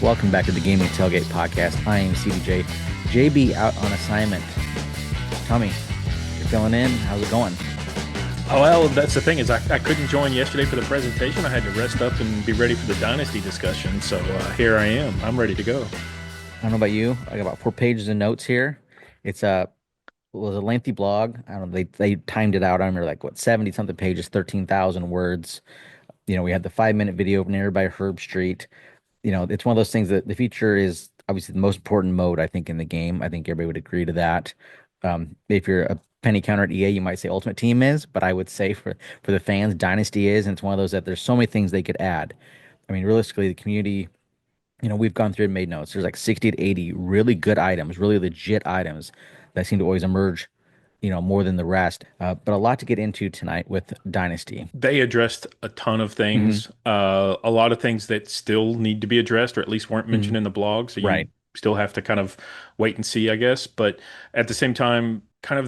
Welcome back to the Gaming Tailgate Podcast. I am CDJ. JB out on assignment. Tommy, you're filling in. How's it going? Oh, well, that's the thing is I couldn't join yesterday for the presentation. I had to rest up and be ready for the Dynasty discussion. So here I am. I'm ready to go. I don't know about you. I got about 4 pages of notes here. It's it was a lengthy blog. I don't know. They timed it out. I remember 70 something pages, 13,000 words. We had the 5 minute video narrated by Herb Street. It's one of those things that the feature is obviously the most important mode, I think, in the game. I think everybody would agree to that. If you're a penny counter at EA, you might say Ultimate Team is, but I would say for the fans, Dynasty is, and it's one of those that there's so many things they could add. I mean, realistically, the community, we've gone through and made notes. There's like 60 to 80 really good items, really legit items that seem to always emerge, more than the rest. But a lot to get into tonight with Dynasty. They addressed a ton of Hmm. things, a lot of things that still need to be addressed, or at least weren't Hmm. mentioned in the blog. So you Right. still have to kind of wait and see, I guess. But at the same time,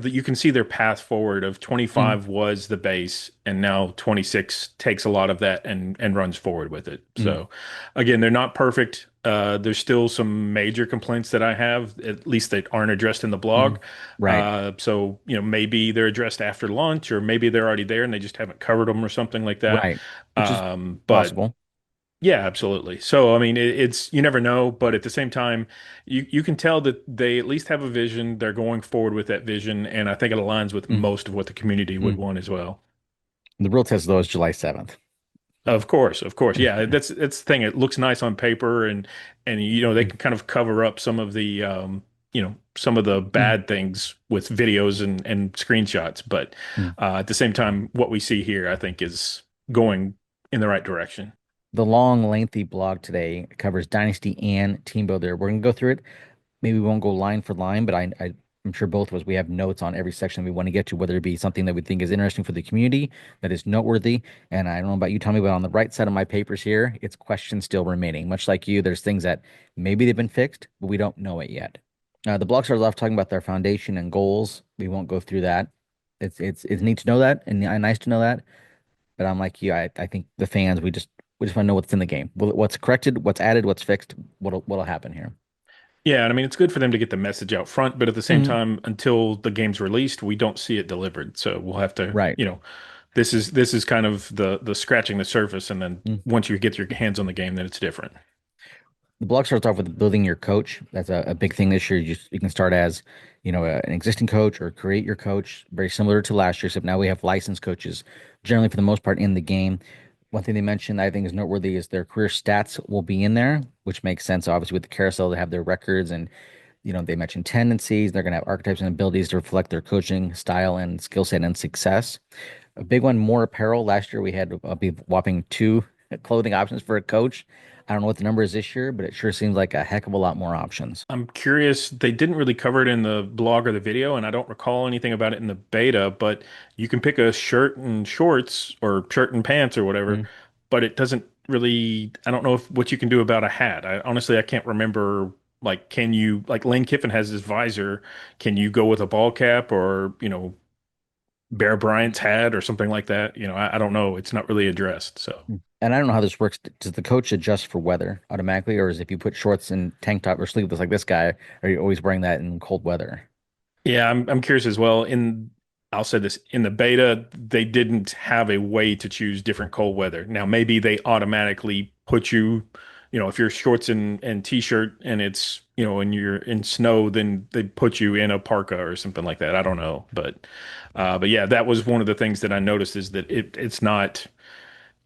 you can see their path forward of Hmm. 25 was the base, and now 26 takes a lot of that and runs forward with it. Hmm. So again, they're not perfect. There's still some major complaints that I have, at least that aren't addressed in the Hmm. blog. Right. So maybe they're addressed after lunch, or maybe they're already there and they just haven't covered them or something like that. Right. Which is But possible. yeah, absolutely. So I mean, it's you never know, but at the same time, you can tell that they at least have a vision. They're going forward with that vision, and I think it aligns with Mm. most of what the community would Mm. want as well. The real test, though, is July 7th. Of course, yeah. That's the thing. It looks nice on paper, and they Mm. can kind of cover up some of the some of the Mm. bad things with videos and screenshots. But Mm. at the same time, what we see here, I think, is going in the right direction. The long, lengthy blog today covers Dynasty and TeamBuilder. We're going to go through it. Maybe we won't go line for line, but I'm sure both of us, we have notes on every section we want to get to, whether it be something that we think is interesting for the community, that is noteworthy. And I don't know about you, Tommy, but on the right side of my papers here, it's questions still remaining. Much like you, there's things that maybe they've been fixed, but we don't know it yet. The blog starts off talking about their foundation and goals. We won't go through that. It's neat to know that and nice to know that. But I'm like you, I think the fans, we just want to know what's in the game. What's corrected, what's added, what's fixed, what'll happen here. Yeah, and I mean it's good for them to get the message out front, but at the same Mhm. time, until the game's released, we don't see it delivered. So we'll have to, Right. this is kind of the scratching the surface, and then Mm. once you get your hands on the game, then it's different. The blog starts off with building your coach. That's a big thing this year. You can start as, an existing coach or create your coach, very similar to last year, except now we have licensed coaches, generally for the most part in the game. One thing they mentioned I think is noteworthy is their career stats will be in there, which makes sense. Obviously, with the carousel, they have their records and, they mentioned tendencies. They're going to have archetypes and abilities to reflect their coaching style and skill set and success. A big one, more apparel. Last year we had a big whopping two clothing options for a coach. I don't know what the number is this year, but it sure seems like a heck of a lot more options. I'm curious, they didn't really cover it in the blog or the video, and I don't recall anything about it in the beta, but you can pick a shirt and shorts or shirt and pants or whatever, Mm. but it doesn't really, I don't know what you can do about a hat. I can't remember, like, can you, like Lane Kiffin has his visor, can you go with a ball cap or, Bear Bryant's hat or something like that? I don't know. It's not really addressed. So. And I don't know how this works. Does the coach adjust for weather automatically, or is if you put shorts and tank top or sleeveless like this guy, are you always wearing that in cold weather? Yeah, I'm curious as well. I'll say this, in the beta, they didn't have a way to choose different cold weather. Now, maybe they automatically put you, if you're shorts and t-shirt and it's, and you're in snow, then they put you in a parka or something like that. I don't know, but yeah, that was one of the things that I noticed is that it's not.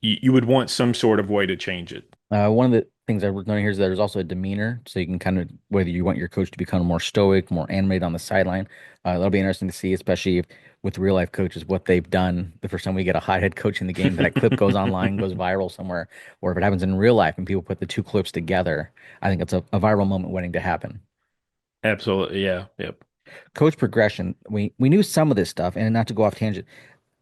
You would want some sort of way to change it. One of the things I was noting here is that there's also a demeanor, so you can kind of whether you want your coach to become more stoic, more animated on the sideline. That'll be interesting to see, especially with real life coaches, what they've done the first time we get a hothead coach in the game. That clip goes online, goes viral somewhere, or if it happens in real life and people put the two clips together, I think it's a viral moment waiting to happen. Absolutely, yeah, yep. Coach progression, we knew some of this stuff, and not to go off tangent,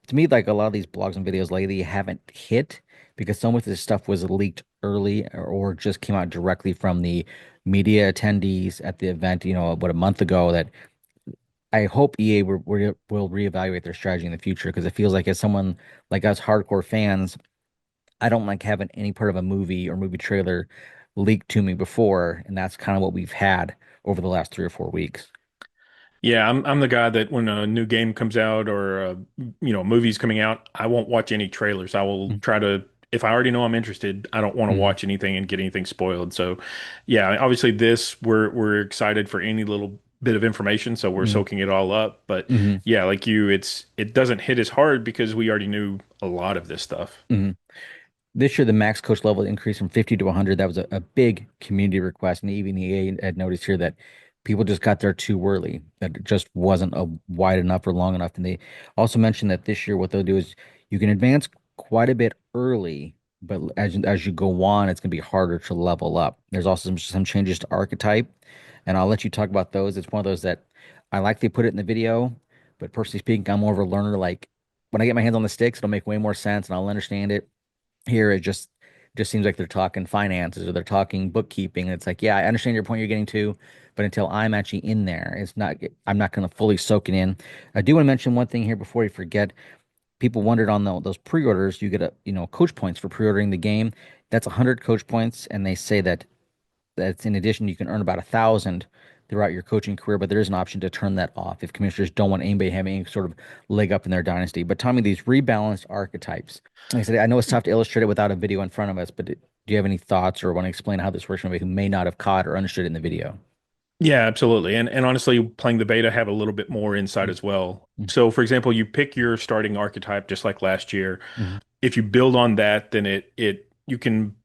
to me, like a lot of these blogs and videos lately haven't hit because so much of this stuff was leaked early or just came out directly from the media attendees at the event, a month ago that I hope EA will reevaluate their strategy in the future because it feels like as someone like us hardcore fans, I don't like having any part of a movie or movie trailer leaked to me before, and that's kind of what we've had over the last 3 or 4 weeks. Yeah, I'm the guy that when a new game comes out or a movie's coming out, I won't watch any trailers. I will try to, if I already know I'm interested, I don't want to Mm-hmm. watch anything and get anything spoiled. So, yeah, obviously this we're excited for any little bit of information, so we're Mm-hmm. soaking it all up. But Mm-hmm. yeah, like you, it doesn't hit as hard because we already knew a lot of this stuff. Mm-hmm. This year, the max coach level increased from 50 to 100. That was a big community request. And even EA had noticed here that people just got there too early, that it just wasn't a wide enough or long enough. And they also mentioned that this year, what they'll do is you can advance quite a bit early, but as you go on, it's going to be harder to level up. There's also some changes to archetype, and I'll let you talk about those. It's one of those that I like they put it in the video, but personally speaking, I'm more of a learner. Like when I get my hands on the sticks, it'll make way more sense and I'll understand it. Here it just seems like they're talking finances or they're talking bookkeeping. It's like, yeah, I understand your point you're getting to, but until I'm actually in there, I'm not going to fully soak it in. I do want to mention one thing here before you forget. People wondered on those pre-orders, you get coach points for pre-ordering the game. That's 100 coach points, and they say that's in addition you can earn about 1,000 throughout your coaching career, but there is an option to turn that off if commissioners don't want anybody having any sort of leg up in their dynasty. But Tommy, these rebalanced archetypes, like I said, I know it's tough to illustrate it without a video in front of us, but do you have any thoughts or want to explain how this works for anybody who may not have caught or understood it in the video? Yeah, absolutely. And honestly, playing the beta have a little bit more insight as well. Mm-hmm. So, for example, you pick your starting archetype just like last year. Mm-hmm. If you build on that, then it you can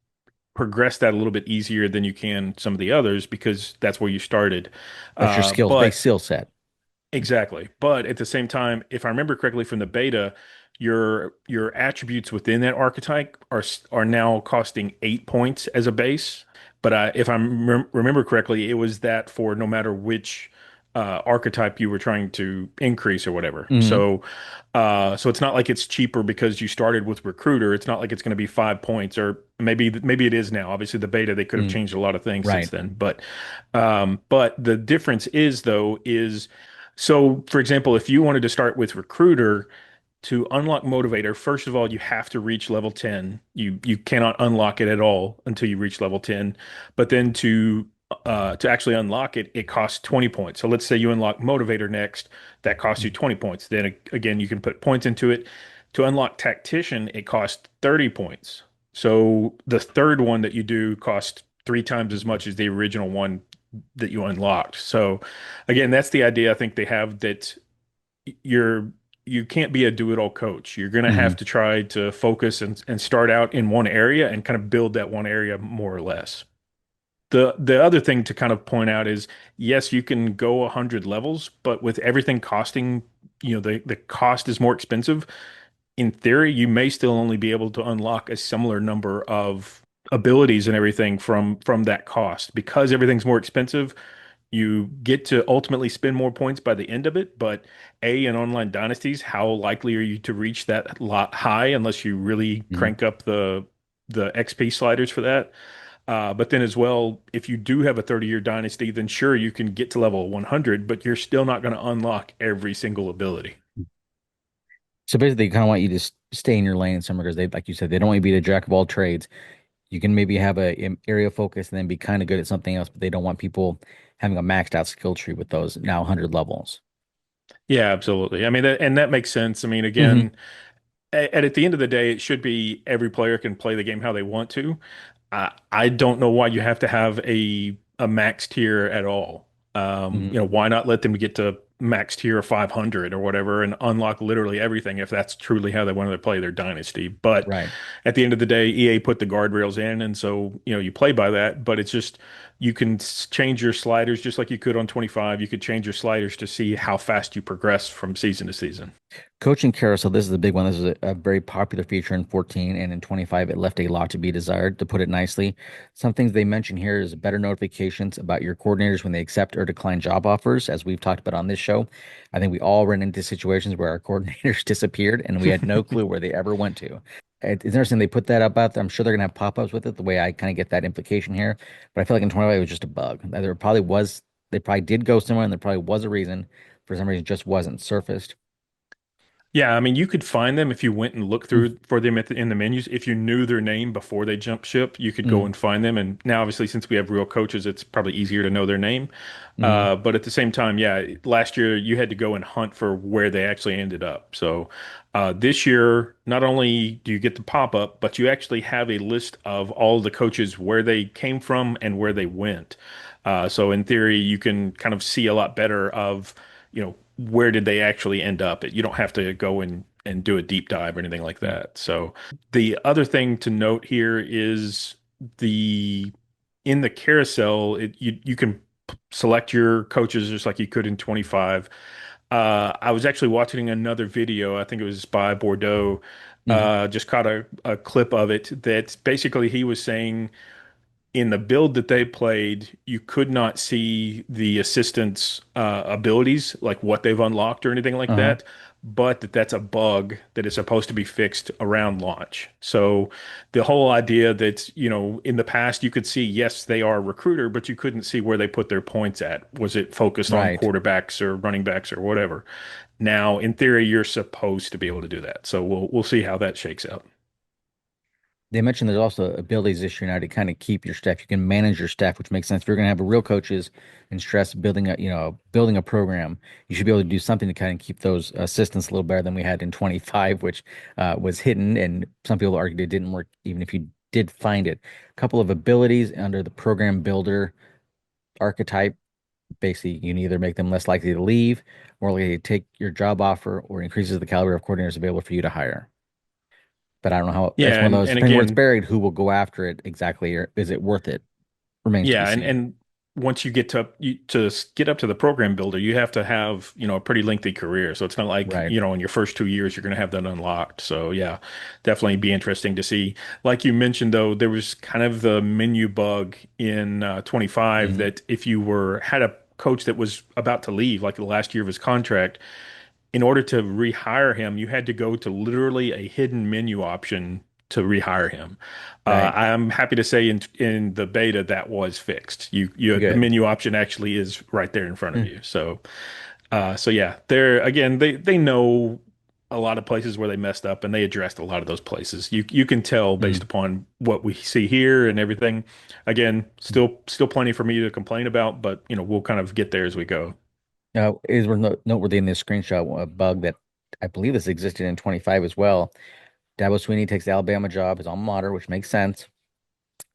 progress that a little bit easier than you can some of the others because that's where you started. That's your skills based But skill set. exactly. But at the same time, if I remember correctly from the beta, your attributes within that archetype are now costing 8 points as a base. But if I remember correctly, it was that for no matter which archetype you were trying to increase or whatever. Mm-hmm. So it's not like it's cheaper because you started with recruiter. It's not like it's going to be 5 points, or maybe it is now. Obviously, the beta they could have Mm-hmm. changed a lot of things since Right. then. But the difference is though is so, for example, if you wanted to start with Recruiter to unlock Motivator, first of all, you have to reach level 10. You cannot unlock it at all until you reach level 10. But then to actually unlock it, it costs 20 points. So let's say you unlock Motivator next, that costs you 20 points. Then again, you can put points into it. To unlock Tactician, it costs 30 points. So the third one that you do costs 3 times as much as the original one that you unlocked. So again, that's the idea I think they have that you're you can't be a do-it-all coach. You're going to Mm-hmm. have to try to focus and start out in one area and kind of build that one area more or less. The other thing to kind of point out is yes, you can go 100 levels, but with everything costing, the cost is more expensive. In theory, you may still only be able to unlock a similar number of abilities and everything from that cost because everything's more expensive. You get to ultimately spend more points by the end of it, but in online dynasties, how likely are you to reach that lot high unless you really Mm-hmm. crank up the XP sliders for that? But then as well, if you do have a 30-year dynasty, then sure you can get to level 100, but you're still not going to unlock every single ability. So basically, they kind of want you to stay in your lane in some regards. They, like you said, they don't want you to be the jack of all trades. You can maybe have a area focus and then be kind of good at something else, but they don't want people having a maxed out skill tree with those now 100 levels. Yeah, absolutely. I mean, and that makes sense. I mean, Hmm. again, at the end of the day, it should be every player can play the game how they want to. I don't know why you have to have a max tier at all. Hmm. Why not let them get to max tier 500 or whatever and unlock literally everything if that's truly how they want to play their dynasty. But Right. at the end of the day, EA put the guardrails in, and so you play by that. But it's just you can change your sliders just like you could on 25. You could change your sliders to see how fast you progress from season to season. Coaching carousel, this is a big one. This is a very popular feature in 14 and in 25. It left a lot to be desired, to put it nicely. Some things they mention here is better notifications about your coordinators when they accept or decline job offers, as we've talked about on this show. I think we all ran into situations where our coordinators disappeared and we had no clue where they ever went to. It's interesting they put that up out there. I'm sure they're gonna have pop-ups with it, the way I kind of get that implication here. But I feel like in 25 it was just a bug. They probably did go somewhere and there probably was a reason. For some reason, it just wasn't surfaced. Yeah, I mean, you could find them if you went and looked Mm, through for them in the menus. If you knew their name before they jumped ship, you could go mm, and find them. And now, obviously, since we have real coaches, it's probably easier to know their name. mm, But at the same time, yeah, last year you had to go and hunt for where they actually ended up. So this year, not only do you get the pop-up, but you actually have a list of all the coaches, where they came from and where they went. So in theory, you can kind of see a lot better of, where did they actually end up? You don't have to go and do a deep dive or anything like mm. that. So the other thing to note here is the in the carousel, you can select your coaches just like you could in 25. I was actually watching another video. I think it was by Bordeaux. Mm. Just caught a clip of it that basically he was saying in the build that they played, you could not see the assistants' abilities, like what they've unlocked or anything like Uh-huh. that, but that's a bug that is supposed to be fixed around launch. So the whole idea that, in the past you could see, yes, they are a recruiter, but you couldn't see where they put their points at. Was it focused on Right. quarterbacks or running backs or whatever? Now, in theory, you're supposed to be able to do that. So we'll see how that shakes out. They mentioned there's also abilities this year now to kind of keep your staff. You can manage your staff, which makes sense. If you're going to have a real coaches and stress building a program, you should be able to do something to kind of keep those assistants a little better than we had in 25, which was hidden. And some people argued it didn't work, even if you did find it. A couple of abilities under the program builder archetype. Basically, you can either make them less likely to leave, more likely to take your job offer, or increases the caliber of coordinators available for you to hire. But I don't know how that's Yeah, one of and those and depending where it's again, buried, who will go after it exactly, or is it worth it? Remains to be yeah, and seen. and once you get get up to the program builder, you have to have, a pretty lengthy career. So it's not like, Right. in your first 2 years you're going to have that unlocked. So yeah, definitely be interesting to see. Like you mentioned though, there was kind of the menu bug in 25 Hmm. that if you had a coach that was about to leave, like the last year of his contract, in order to rehire him, you had to go to literally a hidden menu option to rehire him. Right. I'm happy to say in the beta that was fixed. The Good. menu option actually is right there in front of Mm. you. So yeah, they're again they know a lot of places where they messed up and they addressed a lot of those places. You can tell based Mm. upon what we see here and everything. Again, still plenty for me to complain about, but we'll kind of get there as we go. Is noteworthy in this screenshot a bug that I believe this existed in 25 as well. Dabo Sweeney takes the Alabama job, his alma mater, which makes sense.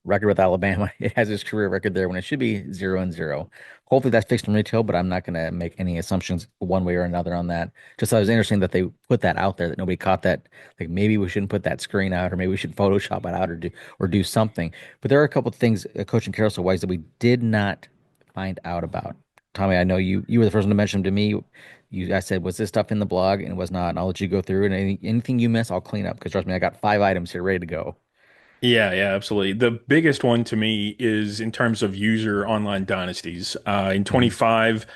Record with Alabama. It has his career record there when it should be 0-0. Hopefully that's fixed in retail, but I'm not going to make any assumptions one way or another on that. Just thought it was interesting that they put that out there, that nobody caught that. Like maybe we shouldn't put that screen out, or maybe we should Photoshop it out, or do something. But there are a couple of things, coaching carousel wise, that we did not find out about. Tommy, I know you were the first one to mention them to me. I said, was this stuff in the blog? And it was not. And I'll let you go through it. And anything you miss, I'll clean up because trust me, I got 5 items here ready to go. Yeah, yeah, absolutely. The biggest one to me is in terms of user online dynasties. In Mhm. 25,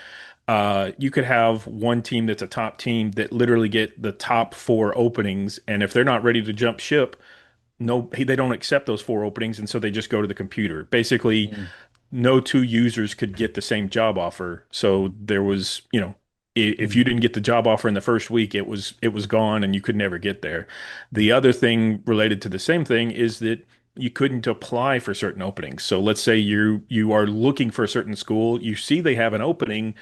you could have one team that's a top team that literally get the top four openings, and if they're not ready to jump ship, no, they don't accept those four openings, and so they just go to the computer. Basically, Mhm. no two users could get the same job offer. So there was, if Mhm. you didn't get the job offer in the first week, it was gone and you could never get there. The other thing related to the same thing is that you couldn't apply for certain openings. So let's say you are looking for a certain school, you see they have an opening,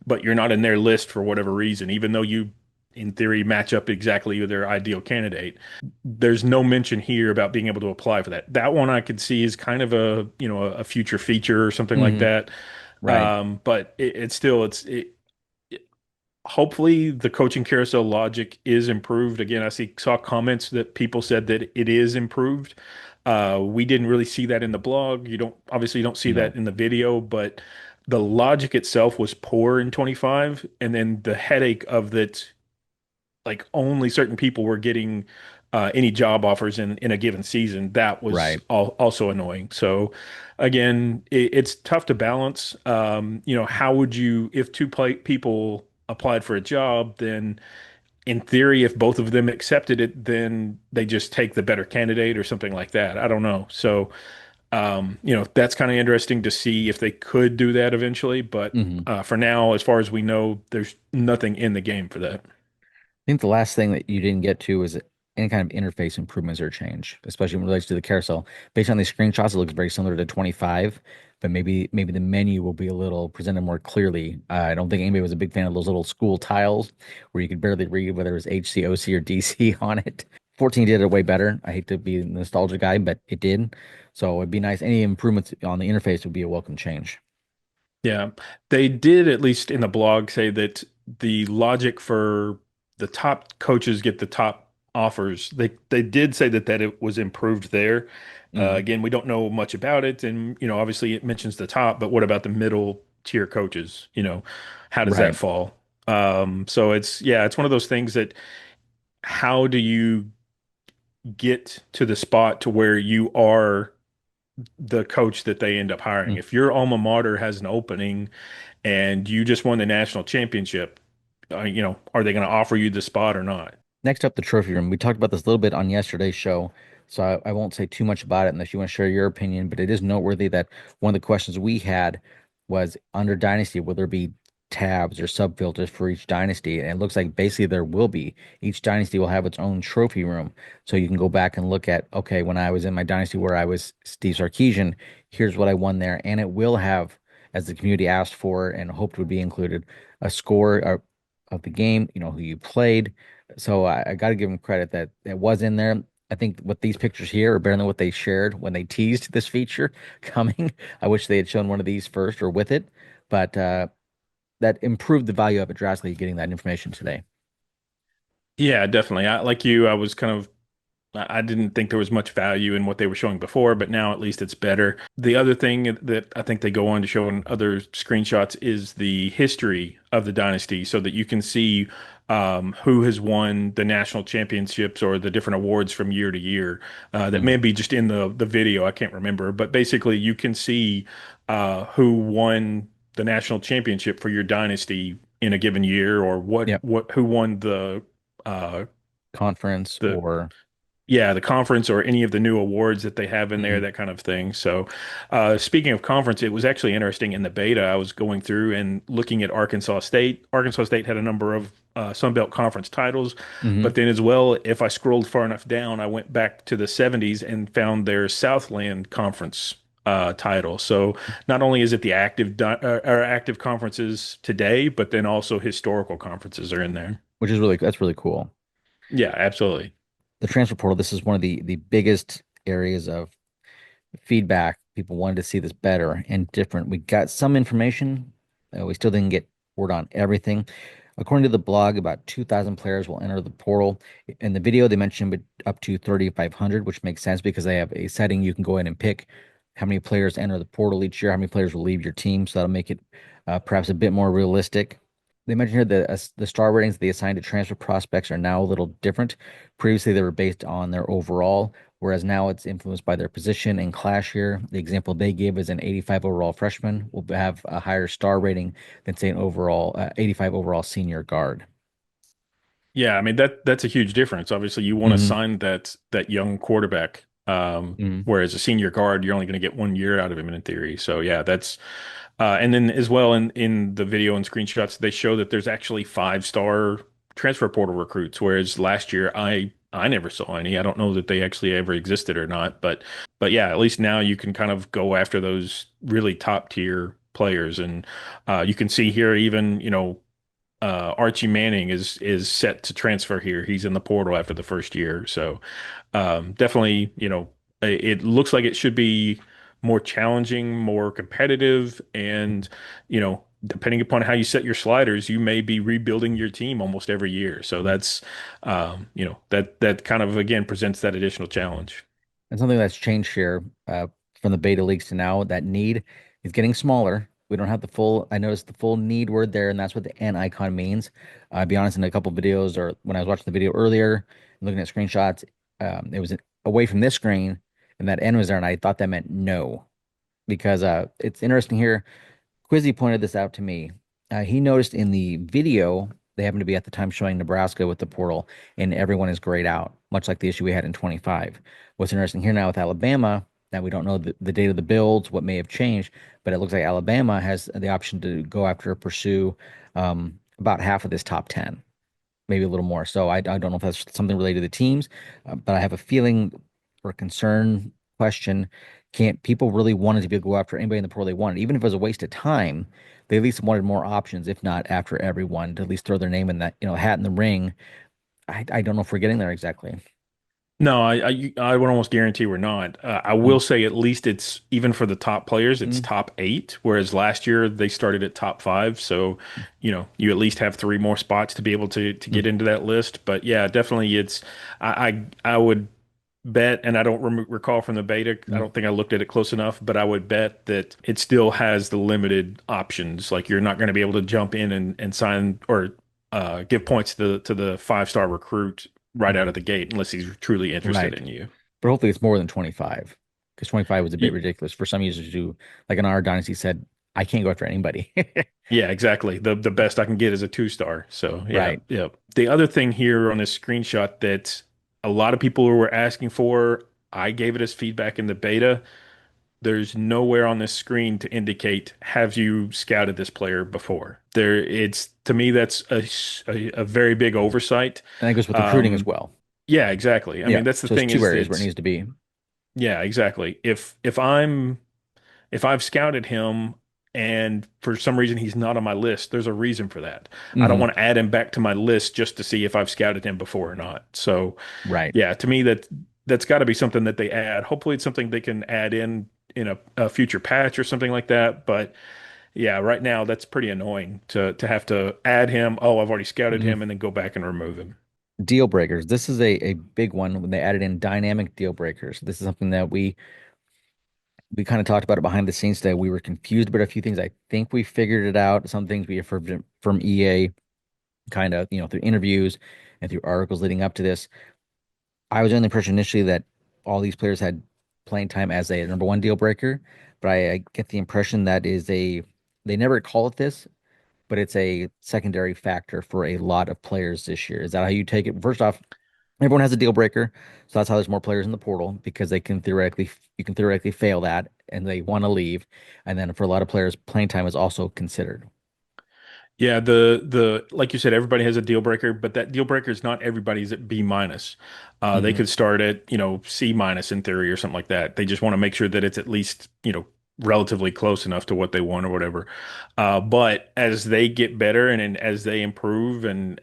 but you're not in their list for whatever reason, even though you in theory match up exactly with their ideal candidate. There's no mention here about being able to apply for that. That one I could see is kind of a future feature or something like Mhm. that. Right. But it's still hopefully the coaching carousel logic is improved. Again, saw comments that people said that it is improved. We didn't really see that in the blog. You don't see No. that in the video, but the logic itself was poor in 25, and then the headache of that, like only certain people were getting any job offers in a given season. That was Right. also annoying. So again, it's tough to balance. How would you, if people applied for a job, then in theory, if both of them accepted it, then they just take the better candidate or something like that. I don't know. So, that's kind of interesting to see if they could do that eventually. But Hmm. for now, as far as we know, there's nothing in the game for that. think the last thing that you didn't get to is any kind of interface improvements or change, especially when it relates to the carousel. Based on these screenshots, it looks very similar to 25, but maybe the menu will be a little presented more clearly. I don't think anybody was a big fan of those little school tiles where you could barely read whether it was HC, OC, or DC on it. 14 did it way better. I hate to be a nostalgia guy, but it did. So it'd be nice. Any improvements on the interface would be a welcome change. Yeah, they did at least in the blog say that the logic for the top coaches get the top offers. They did say that it was improved there. Mm, Again, we don't know much about it, and obviously it mentions the top, but what about the middle tier coaches? How does that right. fall? So it's one of those things that how do you get to the spot to where you are the coach that they end up hiring? Mm. If your alma mater has an opening and you just won the national championship, are they going to offer you the spot or not? Next up, the trophy room. We talked about this a little bit on yesterday's show, so I won't say too much about it unless you want to share your opinion. But it is noteworthy that one of the questions we had was under Dynasty, will there be tabs or sub filters for each dynasty? And it looks like basically there will be. Each dynasty will have its own trophy room, so you can go back and look at, okay, when I was in my dynasty where I was Steve Sarkisian, here's what I won there, and it will have, as the community asked for and hoped would be included, a score of the game, who you played. So I got to give them credit that it was in there. I think what these pictures here are better than what they shared when they teased this feature coming. I wish they had shown one of these first or with it, but that improved the value of it drastically getting that information today. Yeah, definitely. Like you, I was kind of I didn't think there was much value in what they were showing before, but now at least it's better. The other thing that I think they go on to show in other screenshots is the history of the dynasty so that you can see who has won the national championships or the different awards from year to year. That may Mhm. be just in the video. I can't remember, but basically you can see who won the national championship for your dynasty in a given year or Yep. what who won uh, Conference the or the conference or any of the new awards that they have in there, Mhm. that kind of thing. So, speaking of conference, it was actually interesting in the beta. I was going through and looking at Arkansas State. Arkansas State had a number of Sun Belt Conference titles, Mhm. but then as well, if I scrolled far enough down, I went back to the 70s and found their Southland Conference title. So not only is it the or active conferences today, but then also historical conferences are in there. Which is that's really cool. Yeah, absolutely. The transfer portal, this is one of the biggest areas of feedback. People wanted to see this better and different. We got some information. We still didn't get word on everything. According to the blog, about 2,000 players will enter the portal. In the video, they mentioned up to 3,500, which makes sense because they have a setting you can go in and pick how many players enter the portal each year, how many players will leave your team. So that'll make it perhaps a bit more realistic. They mentioned here that the star ratings they assigned to transfer prospects are now a little different. Previously, they were based on their overall, whereas now it's influenced by their position and class here. The example they give is an 85 overall freshman will have a higher star rating than, say, an overall 85 overall senior guard. Yeah, I mean that's a huge difference. Obviously, you want to Hmm. sign that young quarterback, Hmm. whereas a senior guard, you're only going to get 1 year out of him in theory. So yeah, that's and then as well in the video and screenshots, they show that there's actually 5-star transfer portal recruits, whereas last year I never saw any. I don't know that they actually ever existed or not, but yeah, at least now you can kind of go after those really top tier players, and you can see here even Archie Manning is set to transfer here. He's in the portal after the first year. So definitely, it looks like it should be more challenging, more competitive, and depending upon how you set your sliders, you may be rebuilding your team almost every year. So that's that kind of again presents that additional challenge. And something that's changed here from the beta leaks to now, that need is getting smaller. We don't have the full, I noticed the full need word there, and that's what the N icon means. I'll be honest, in a couple videos or when I was watching the video earlier, looking at screenshots, it was away from this screen and that N was there, and I thought that meant no. Because it's interesting here. Quizzy pointed this out to me. He noticed in the video, they happened to be at the time showing Nebraska with the portal, and everyone is grayed out, much like the issue we had in 25. What's interesting here now with Alabama, that we don't know the date of the builds, what may have changed, but it looks like Alabama has the option to go after or pursue about half of this top 10. maybe a little more. So I don't know if that's something related to the teams, but I have a feeling or concern question. Can't people really wanted to be able to go after anybody in the portal they wanted, even if it was a waste of time? They at least wanted more options, if not after everyone, to at least throw their name in that, hat in the ring. I don't know if we're getting there exactly. No, I would almost guarantee we're not. I will say at least it's even for the top players, it's Mm-hmm. top eight, whereas last year they started at top five. So, you at least have three more spots to be able to get into that list. But yeah, definitely it's I would bet, and I don't recall from the beta, I Mm-hmm. don't think I looked at it close enough, but I would bet that it still has the limited options. Like you're not going to be able to jump in and sign or give points to the 5-star recruit right out Mm-hmm. of the gate unless he's truly interested Right. in you. But hopefully it's more than 25 because 25 was a bit Y- ridiculous for some users who, like in our Dynasty, said, I can't go after anybody. Yeah, exactly. The best I can get is a 2-star. So yeah, Right. yeah. The other thing here on this screenshot that a lot of people were asking for, I gave it as feedback in the beta. There's nowhere on this screen to indicate, have you scouted this player before? It's to me, that's a very big oversight. And that goes with recruiting as Um, well. yeah, exactly. I Yeah. mean, that's the So it's thing two is areas where it that, needs to be. yeah, exactly. If I've scouted him and for some reason he's not on my list, there's a reason for that. I don't Hmm. want to add him back to my list just to see if I've scouted him before or not. So, Right. yeah, to me that's got to be something that they add. Hopefully, it's something they can add in a future patch or something like that. But yeah, right now that's pretty annoying to have to add him. Oh, I've already scouted Hmm. him, and then go back and remove him. Deal breakers. This is a big one when they added in dynamic deal breakers. This is something that we kind of talked about it behind the scenes today. We were confused about a few things. I think we figured it out. Some things we have heard from EA kind of, through interviews and through articles leading up to this. I was under the impression initially that all these players had playing time as a number one deal breaker, but I get the impression that they never call it this, but it's a secondary factor for a lot of players this year. Is that how you take it? First off, everyone has a deal breaker, so that's how there's more players in the portal because you can theoretically fail that and they want to leave. And then for a lot of players, playing time is also considered. Yeah, the like you said, everybody has a deal breaker, but that deal breaker is not everybody's at B minus. They Hmm. could start at, C minus in theory or something like that. They just want to make sure that it's at least, relatively close enough to what they want or whatever. But as they get better and as they improve and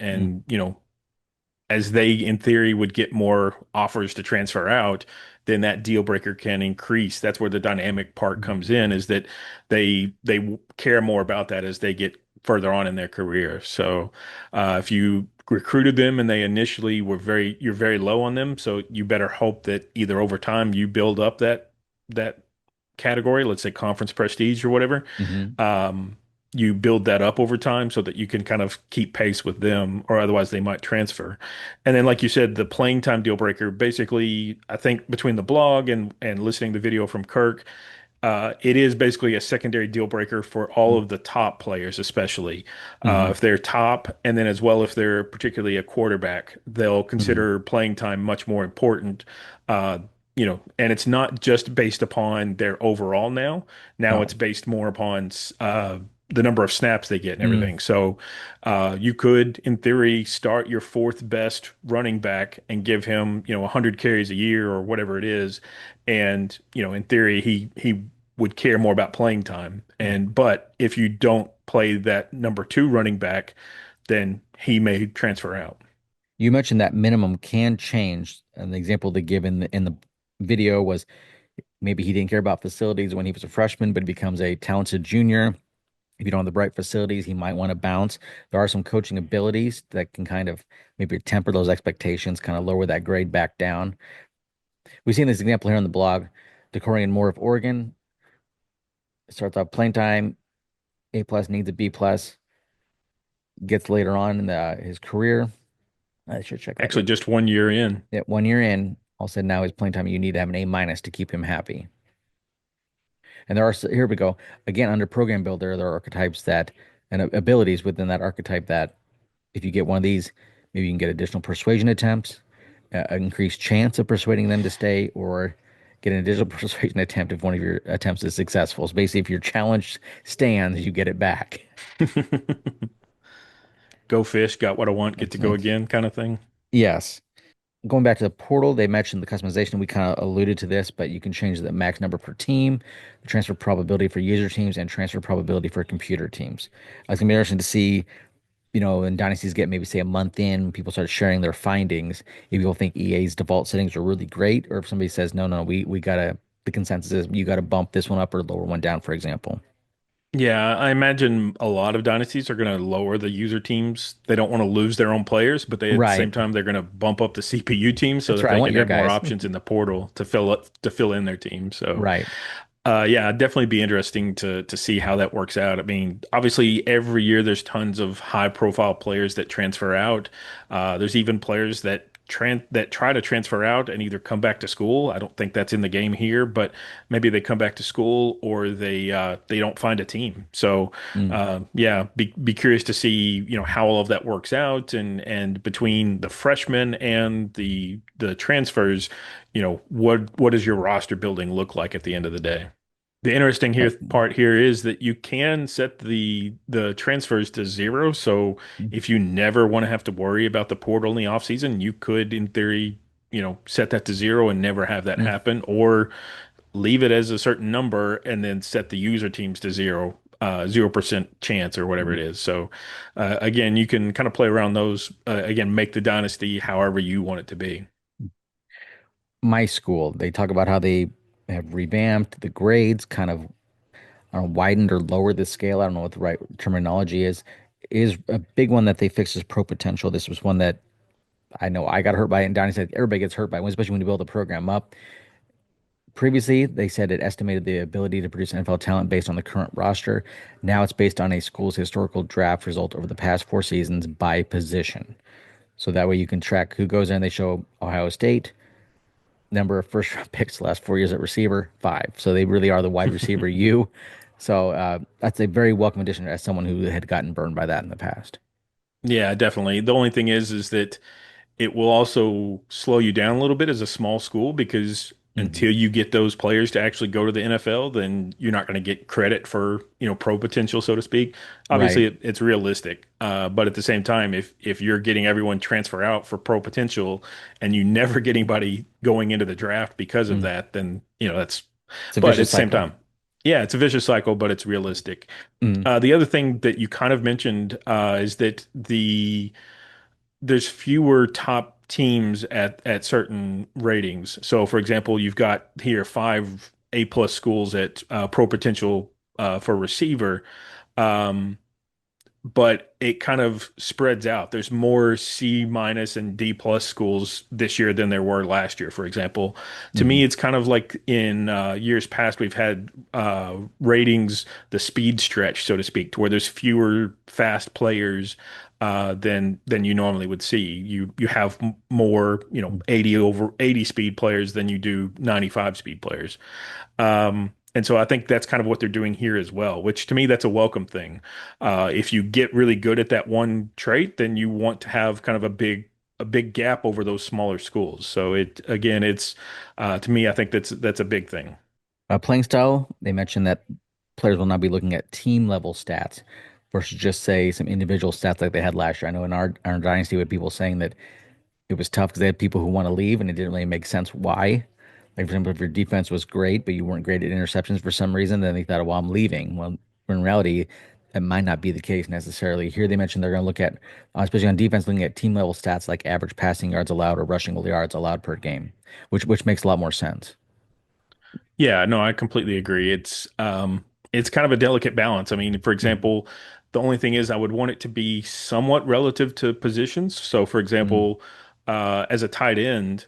as they in theory would get more offers to transfer out, then that deal breaker can increase. That's where the dynamic part Hmm. comes in, is that they care more about that as they get further on in their career. So if you recruited them and they initially you're very low on them, so you better hope that either over time you build up that category, let's say conference prestige or whatever. Hmm. Um, you build that up over time so that you can kind of keep pace with them, or otherwise they might transfer. And then, like you said, the playing time deal breaker, basically, I think between the blog and listening to the video from Kirk, it is basically a secondary deal breaker for all of the top players, especially Hmm. if they're top, and then as well if they're particularly a quarterback, they'll Hmm. consider playing time much more important. Uh, and it's not just based upon their overall now. Now Oh. it's based more upon the number of snaps they get and Mm. everything. So you could, in theory, start your fourth best running back and give him, 100 carries a year or whatever it is, and in theory he would care more about playing time. And but if you don't play that number two running back, then he may transfer out. You mentioned that minimum can change. And the example they give in the video was maybe he didn't care about facilities when he was a freshman, but he becomes a talented junior. If you don't have the right facilities, he might want to bounce. There are some coaching abilities that can kind of maybe temper those expectations, kind of lower that grade back down. We've seen this example here on the blog. Decorian Moore of Oregon starts off playing time, A plus needs a B plus, gets later on in his career. I should check that. Actually, just 1 year in. Yeah, 1 year in, all of a sudden now his playing time, you need to have an A minus to keep him happy. And here we go. Again, under Program Builder, there are archetypes that, and abilities within that archetype that if you get one of these, maybe you can get additional persuasion attempts, increased chance of persuading them to stay, or get an additional persuasion attempt if one of your attempts is successful. So basically, if your challenge stands, you get it back. go fish, got what I want, get to go Excellent. again kind of thing. Yes. Going back to the portal, they mentioned the customization. We kind of alluded to this, but you can change the max number per team, the transfer probability for user teams, and transfer probability for computer teams. It's gonna be interesting to see, when dynasties get maybe say a month in, people start sharing their findings. If people think EA's default settings are really great, or if somebody says, no, no, we gotta, the consensus is you gotta bump this one up or lower one down, for example. Yeah, I imagine a lot of dynasties are going to lower the user teams. They don't want to lose their own players, but they at the same Right. time they're going to bump up the CPU team so That's that right. I they want can your have more guys. options in the portal to fill in their team. So Right. yeah, it'd definitely be interesting to see how that works out. I mean, obviously, every year there's tons of high profile players that transfer out. There's even players that try to transfer out and either come back to school. I don't think that's in the game here, but maybe they come back to school or they don't find a team. So Mm. yeah, be curious to see how all of that works out and between the freshmen and the transfers, what does your roster building look like at the end of the day? The interesting Uh, here part here is that you can set the transfers to zero. So if you never want to have to worry about the portal in the off season, you could, in theory, set that to zero and never have that mm. happen, or leave it as a certain number and then set the user teams to zero. 0% chance or whatever it Mm. is. So, again, you can kind of play around those. Again, make the dynasty however you want it to be. My school, they talk about how they have revamped the grades, kind of, I don't know, widened or lowered the scale. I don't know what the right terminology is a big one that they fixed is pro potential. This was one that I know I got hurt by it, and Donnie said everybody gets hurt by it, especially when you build a program up. Previously, they said it estimated the ability to produce NFL talent based on the current roster. Now it's based on a school's historical draft result over the past 4 seasons by position. So that way you can track who goes in. They show Ohio State, number of first round picks the last 4 years at receiver, five. So they really are the wide receiver you. So that's a very welcome addition as someone who had gotten burned by that in the past. Yeah, definitely. The only thing is that it will also slow you down a little bit as a small school because Hmm. until you get those players to actually go to the NFL, then you're not going to get credit for, pro potential, so to speak. Obviously, Right. it's realistic, but at the same time, if you're getting everyone transfer out for pro potential and you never get anybody going into the draft because of Mm. that, then that's. It's a But at vicious the same cycle. time, yeah, it's a vicious cycle, but it's realistic. Mm. The other thing that you kind of mentioned is that there's fewer top teams at certain ratings. So, for example, you've got here five A+ schools at pro potential for receiver, um, but it kind of spreads out. There's more C- and D+ schools this year than there were last year, for example. To Hmm. me, it's kind of like in years past, we've had ratings, the speed stretch, so to speak, to where there's fewer fast players than you normally would see. You have more, 80 over 80 speed players than you do 95 speed players. And so I think that's kind of what they're doing here as well, which to me, that's a welcome thing. If you get really good at that one trait, then you want to have kind of a big gap over those smaller schools. So it's to me, I think that's a big thing. Playing style, they mentioned that players will now be looking at team level stats versus just say some individual stats like they had last year. I know in our dynasty, we had people saying that it was tough because they had people who want to leave and it didn't really make sense why. Like, for example, if your defense was great, but you weren't great at interceptions for some reason, then they thought, well, I'm leaving. Well, in reality, it might not be the case necessarily. Here they mentioned they're going to look at, especially on defense, looking at team level stats like average passing yards allowed or rushing yards allowed per game, which makes a lot more sense. Yeah, no, I completely agree. It's kind of a delicate balance. I mean, for Mm. example, the only thing is I would want it to be somewhat relative to positions. So, for Mm. example, as a tight end,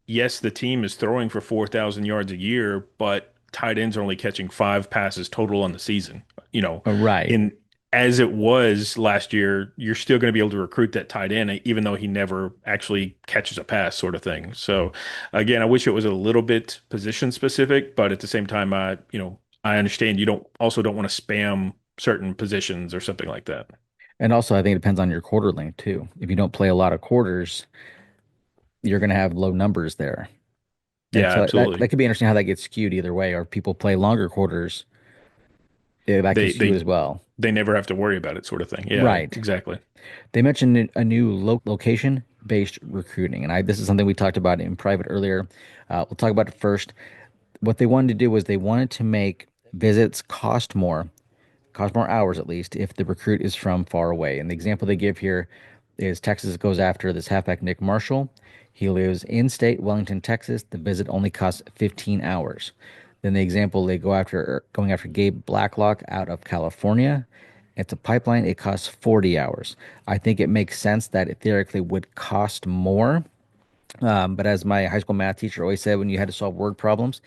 yes, the team is throwing for 4,000 yards a year, but tight ends are only catching five passes total on the season. You know, Right. in as it was last year, you're still going to be able to recruit that tight end, even though he never actually catches a pass, sort of thing. So, again, I wish it was a little bit position specific, but at the same time, I understand you don't want to spam certain positions or something like that. And also, I think it depends on your quarter length too. If you don't play a lot of quarters, you're going to have low numbers there. And Yeah, so that absolutely. could be interesting how that gets skewed either way, or if people play longer quarters, that They gets you as they well. they never have to worry about it, sort of thing. Yeah, Right. exactly. They mentioned a new location-based recruiting, and this is something we talked about in private earlier. We'll talk about it first. What they wanted to do was they wanted to make visits cost more hours at least, if the recruit is from far away. And the example they give here is Texas goes after this halfback Nick Marshall. He lives in state Wellington, Texas. The visit only costs 15 hours. Then the example they going after Gabe Blacklock out of California. It's a pipeline. It costs 40 hours. I think it makes sense that it theoretically would cost more. But as my high school math teacher always said, when you had to solve word problems,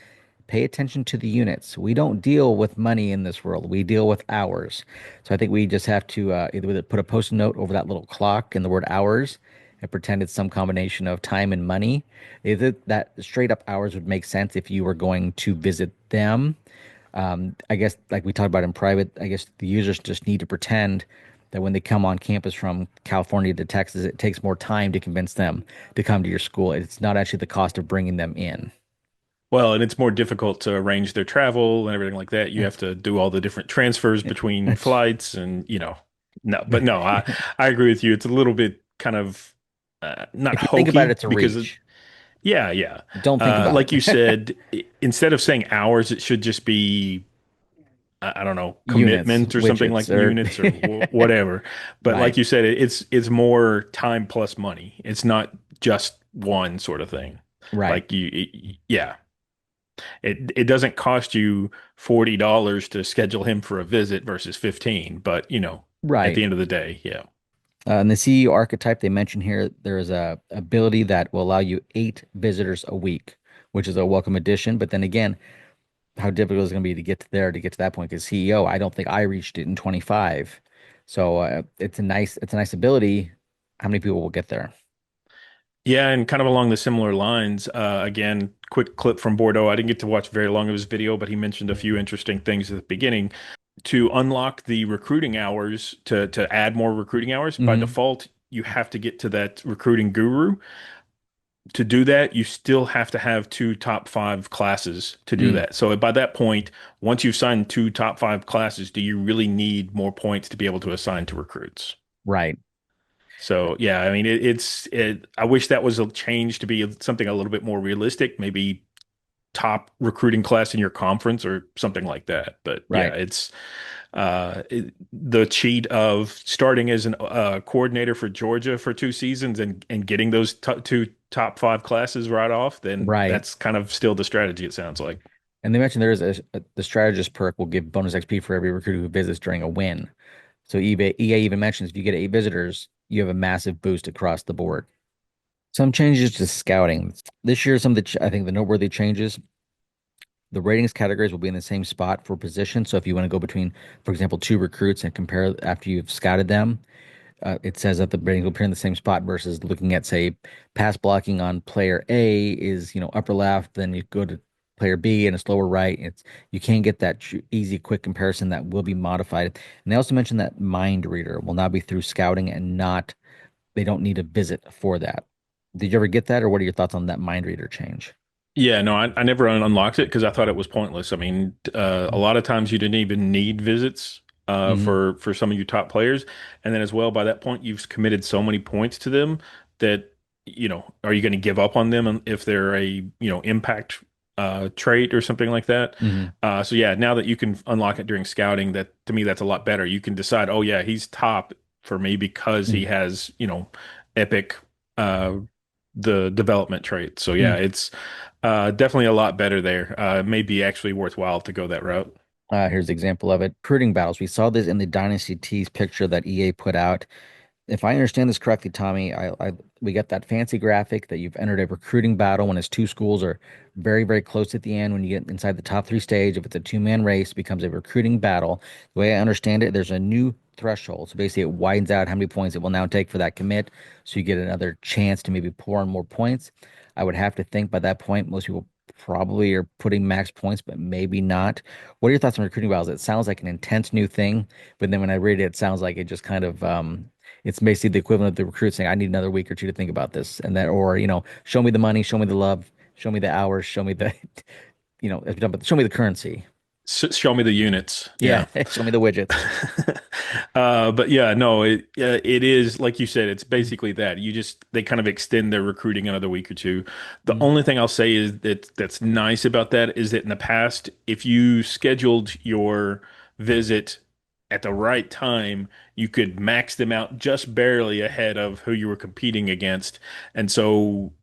pay attention to the units. We don't deal with money in this world. We deal with hours. So I think we just have to either put a post-it note over that little clock and the word hours and pretend it's some combination of time and money. Either that straight up hours would make sense if you were going to visit them. I guess, like we talked about in private, I guess the users just need to pretend that when they come on campus from California to Texas, it takes more time to convince them to come to your school. It's not actually the cost of bringing them in. Well, and it's more difficult to arrange their travel and everything like that. You have to do all the different transfers between It's, flights and, no, but no, I agree with you. It's a little bit kind of not if you think about it, hokey it's a because, reach. yeah, yeah. Don't think about Like you it. said, instead of saying hours, it should just be, I don't know, Units, commitment or something widgets, like or units or whatever. But like right, you said, it's more time plus money. It's not just one sort of thing. right, Like yeah. It doesn't cost you $40 to schedule him for a visit versus 15, but at right. the end of the day, yeah. In the CEO archetype, they mention here there is a ability that will allow you 8 visitors a week, which is a welcome addition. But then again, how difficult is it going to be to get to there to get to that point? Because CEO, I don't think I reached it in 25. So it's a nice ability. How many people will get there? Yeah, and kind of along the similar lines, again, quick clip from Bordeaux. I didn't get to watch very long of his video, but he mentioned a few interesting things at the beginning. To unlock the recruiting hours, to add more recruiting hours, by Hmm. default, you have to get to that recruiting guru. To do that, you still have to have two top five classes to do Mm, that. So by that point, once you've signed two top five classes, do you really need more points to be able to assign to recruits? right. So yeah, I mean, I wish that was a change to be something a little bit more realistic, maybe top recruiting class in your conference or something like that. But yeah, Right. the cheat of starting as an coordinator for Georgia for 2 seasons and getting those two top five classes right off, then Right. that's kind of still the strategy, it sounds like. And they mentioned there is the strategist perk will give bonus XP for every recruit who visits during a win. So EA even mentions if you get 8 visitors, you have a massive boost across the board. Some changes to scouting. This year, some of I think the noteworthy changes, the ratings categories will be in the same spot for position. So if you want to go between, for example, 2 recruits and compare after you've scouted them, it says that the ratings will appear in the same spot versus looking at, say, pass blocking on player A is, upper left, then you go to player B and it's lower right. You can't get that easy, quick comparison that will be modified. And they also mentioned that mind reader will now be through scouting and not, they don't need a visit for that. Did you ever get that, or what are your thoughts on that mind reader change? Yeah, no, I never unlocked it because I thought it was pointless. I mean, a lot of times you didn't even need visits Mm-hmm. for some of your top players, and then as well, by that point, you've committed so many points to them that are you going to give up on them if they're a impact trait or something like that? Mm-hmm. So yeah, now that you can unlock it during scouting, that to me that's a lot better. You can decide, oh yeah, he's top for me because he has epic uh the development trait. So yeah, Mm-hmm. it's definitely a lot better there. It may be actually worthwhile to go that route. Here's an example of it. Recruiting battles. We saw this in the Dynasty Tees picture that EA put out. If I understand this correctly, Tommy, we get that fancy graphic that you've entered a recruiting battle when it's 2 schools are very, very close at the end. When you get inside the top 3 stage, if it's a 2-man race, it becomes a recruiting battle. The way I understand it, there's a new threshold. So basically, it widens out how many points it will now take for that commit. So you get another chance to maybe pour on more points. I would have to think by that point, most people probably are putting max points, but maybe not. What are your thoughts on recruiting battles? It sounds like an intense new thing, but then when I read it, it sounds like it just kind of it's basically the equivalent of the recruit saying, I need another week or two to think about this. And that, or, show me the money, show me the love, show me the hours, show me the, as we talk about, show me the currency. Show me the units. Yeah, Yeah. show me the widgets. But yeah, no, it is like you said. It's basically that they kind of extend their recruiting another week or two. The Mm. only thing I'll say is that's nice about that is that in the past, if you scheduled your visit at the right time, you could max them out just barely ahead of who you were competing against, and so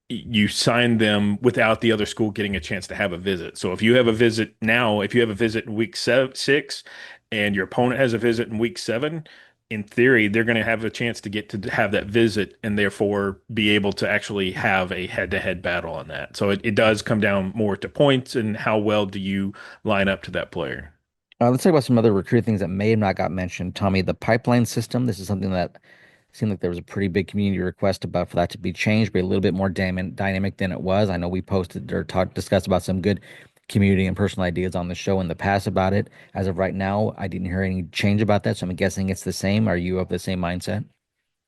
you sign them without the other school getting a chance to have a visit. So if you have a visit now, if you have a visit in week 6 and your opponent has a visit in week 7, in theory, they're going to have a chance to get to have that visit and therefore be able to actually have a head-to-head battle on that. So it does come down more to points and how well do you line up to that player. Let's talk about some other recruiting things that may have not got mentioned. Tommy, the pipeline system. This is something that seemed like there was a pretty big community request about for that to be changed, be a little bit more dynamic than it was. I know we posted or discussed about some good community and personal ideas on the show in the past about it. As of right now, I didn't hear any change about that, so I'm guessing it's the same. Are you of the same mindset?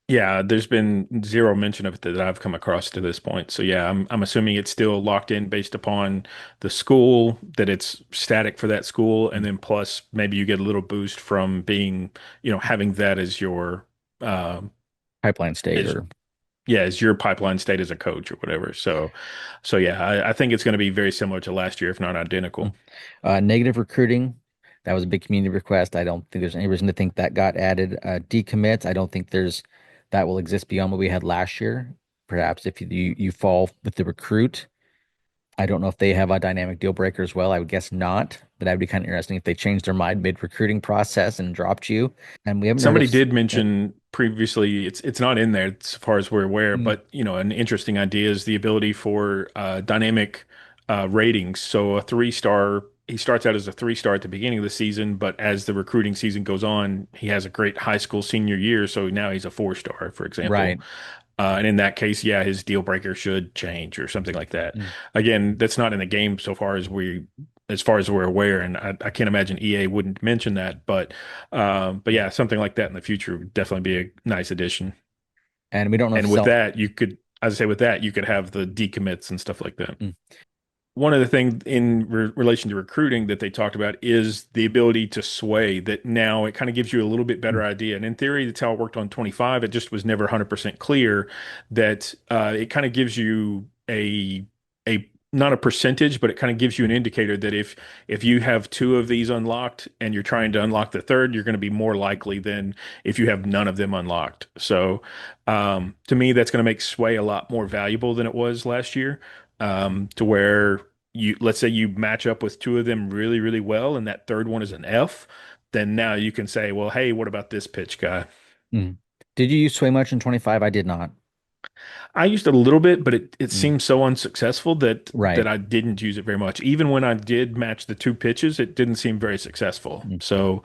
Yeah, there's been zero mention of it that I've come across to this point. So yeah, I'm assuming it's still locked in based upon the school, that it's static for that school, and Mm. then plus maybe you get a little boost from being, having that as your uh Pipeline state as or yeah, as your pipeline state as a coach or whatever. So yeah, I think it's going to be very similar to last year, if not mm. identical. Negative recruiting. That was a big community request. I don't think there's any reason to think that got added. Decommits. I don't think there's that will exist beyond what we had last year. Perhaps if you fall with the recruit. I don't know if they have a dynamic deal breaker as well. I would guess not, but that would be kind of interesting if they changed their mind mid recruiting process and dropped you. And we haven't heard of. Somebody did Yep. mention previously, it's not in there as far as we're aware, Mm. but an interesting idea is the ability for dynamic ratings. So a 3-star, he starts out as a 3-star at the beginning of the season, but as the recruiting season goes on, he has a great high school senior year, so now he's a 4-star, for example. Right. And in that case, yeah, his deal breaker should change or something like that. Mm. Again, that's not in the game so far as far as we're aware, and I can't imagine EA wouldn't mention that. But yeah, something like that in the future would definitely be a nice addition. And we don't know if And with self. that, as I say, with that, you could have the decommits and stuff like that. Mm. One of the things in relation to recruiting that they talked about is the ability to sway, that now it kind of gives you a little bit better Mm. idea. And in theory, that's how it worked on 25. It just was never 100% clear that it kind of gives you a not a percentage, but it kind of gives you an indicator that if you have two of these unlocked and you're trying to unlock the third, you're going to be more likely than if you have none of them unlocked. So to me, that's going to make sway a lot more valuable than it was last year, to where let's say you match up with two of them really, really well, and that third one is an F, then now you can say, well, hey, what about this pitch guy? Mm. Did you use Sway much in 25? I did not. I used it a little bit, but it Mm. seemed so unsuccessful that Right. I didn't use it very much. Even when I did match the two pitches, it didn't seem very successful. Mm. So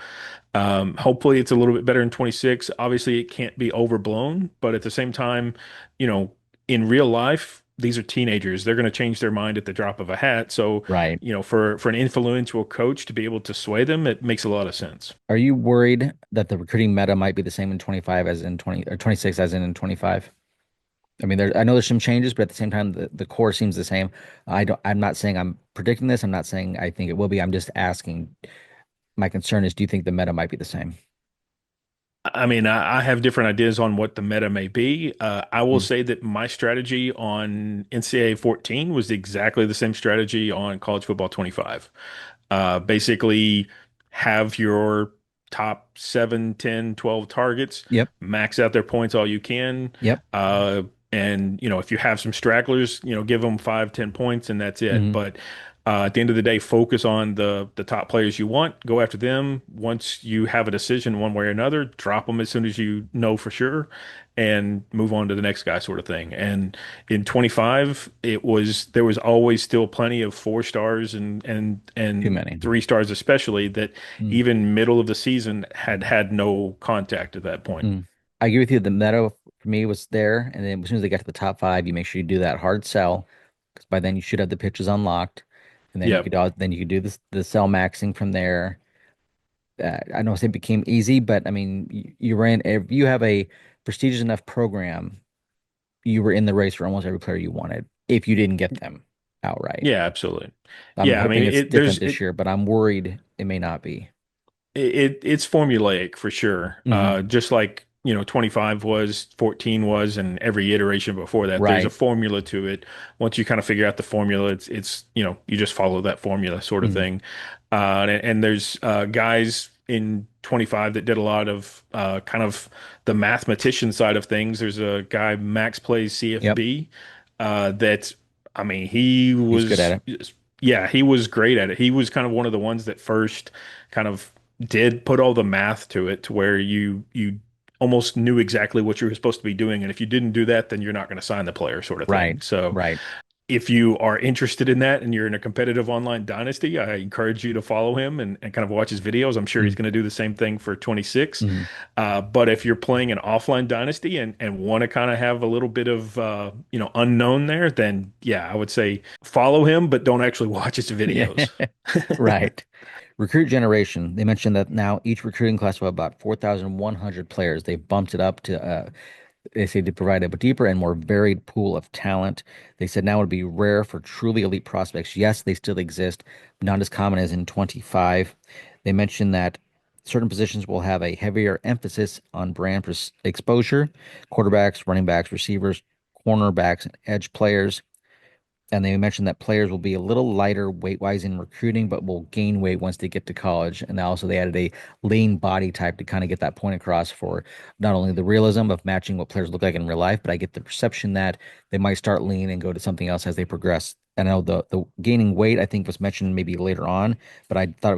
hopefully it's a little bit better in 26. Obviously, it can't be overblown, but at the same time, you know, in real life, these are teenagers. They're going to change their mind at the drop of a hat. So, Right. for an influential coach to be able to sway them, it makes a lot of sense. Are you worried that the recruiting meta might be the same in 25 as in 20 or 26 as in 25? I mean, I know there's some changes, but at the same time, the core seems the same. I'm not saying I'm predicting this. I'm not saying I think it will be. I'm just asking. My concern is, do you think the meta might be the same? I mean, I have different ideas on what the meta may be. I will Mm. say that my strategy on NCAA 14 was exactly the same strategy on college football 25. Basically, have your top 7, 10, 12 targets, Yep. max out their points all you can. Yep. And, if you have some stragglers, give them 5, 10 points and that's it. Hmm. But at the end of the day, focus on the top players you want. Go after them. Once you have a decision one way or another, drop them as soon as you know for sure, and move on to the next guy, sort of thing. And in 25, there was always still plenty of 4 stars Too and many. 3 stars, especially that Mm. even middle of the season had no contact at that point. Mm. I agree with you. The meta for me was there, and then as soon as they got to the top five, you make sure you do that hard sell, because by then you should have the pitches unlocked, and then Yep. then you could do this the sell maxing from there. I don't say it became easy, but I mean, you ran. If you have a prestigious enough program, you were in the race for almost every player you wanted if you didn't get them. outright. Yeah, absolutely. I'm Yeah, I mean hoping it's it different there's this year, but I'm worried it may not be. it's formulaic for sure. Hmm. Just like, 25 was, 14 was, and every iteration before that, there's a Right. formula to it. Once you kind of figure out the formula, it's you just follow that formula sort of Hmm. thing. And there's guys in 25 that did a lot of kind of the mathematician side of things. There's a guy, Max plays Yep. CFB, that I mean, he He's good at was, it. yeah, he was great at it. He was kind of one of the ones that first kind of did put all the math to it to where you almost knew exactly what you were supposed to be doing. And if you didn't do that, then you're not going to sign the player sort of thing. Right. So Right. if you are interested in that and you're in a competitive online dynasty, I encourage you to follow him and kind of watch his videos. I'm sure he's going to do the same thing for 26. Mm-hmm. But if you're playing an offline dynasty and want to kind of have a little bit of unknown there, then yeah, I would say follow him, but don't actually watch his Yeah. videos. Right. Recruit generation. They mentioned that now each recruiting class will have about 4,100 players. They've bumped it up to they say to provide a deeper and more varied pool of talent. They said now it would be rare for truly elite prospects. Yes, they still exist, but not as common as in 25. They mentioned that certain positions will have a heavier emphasis on exposure, quarterbacks, running backs, receivers, cornerbacks, and edge players. And they mentioned that players will be a little lighter weight-wise in recruiting, but will gain weight once they get to college. And also they added a lean body type to kind of get that point across for not only the realism of matching what players look like in real life, but I get the perception that they might start lean and go to something else as they progress. I know the gaining weight I think was mentioned maybe later on, but I thought it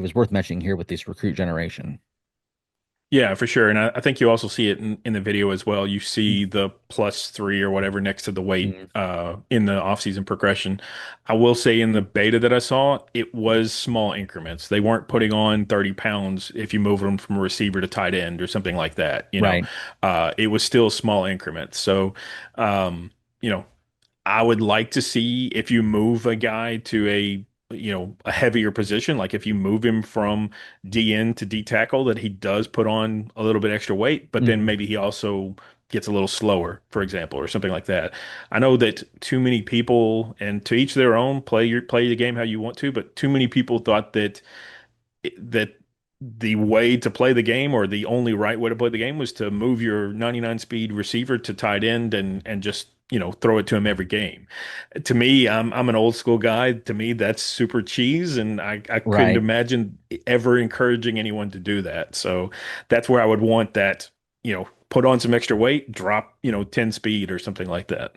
was worth mentioning here with this recruit generation. Yeah, for sure. And I think you also see it in the video as well. You see the +3 or whatever next to the weight Mhm. in the offseason progression. I will say in the beta that I saw, it was small increments. They weren't putting on 30 pounds if you move them from a receiver to tight end or something like that. Right. It was still small increments. So, um, you know, I would like to see if you move a guy to a heavier position, like if you move him from DN to D tackle, that he does put on a little bit extra weight, but then Mhm. maybe he also gets a little slower, for example, or something like that. I know that too many people, and to each their own, play the game how you want to, but too many people thought that the way to play the game or the only right way to play the game was to move your 99 speed receiver to tight end and just throw it to him every game. To me, I'm an old school guy. To me, that's super cheese, and I couldn't Right. imagine ever encouraging anyone to do that. So that's where I would want that, put on some extra weight, drop 10 speed or something like that.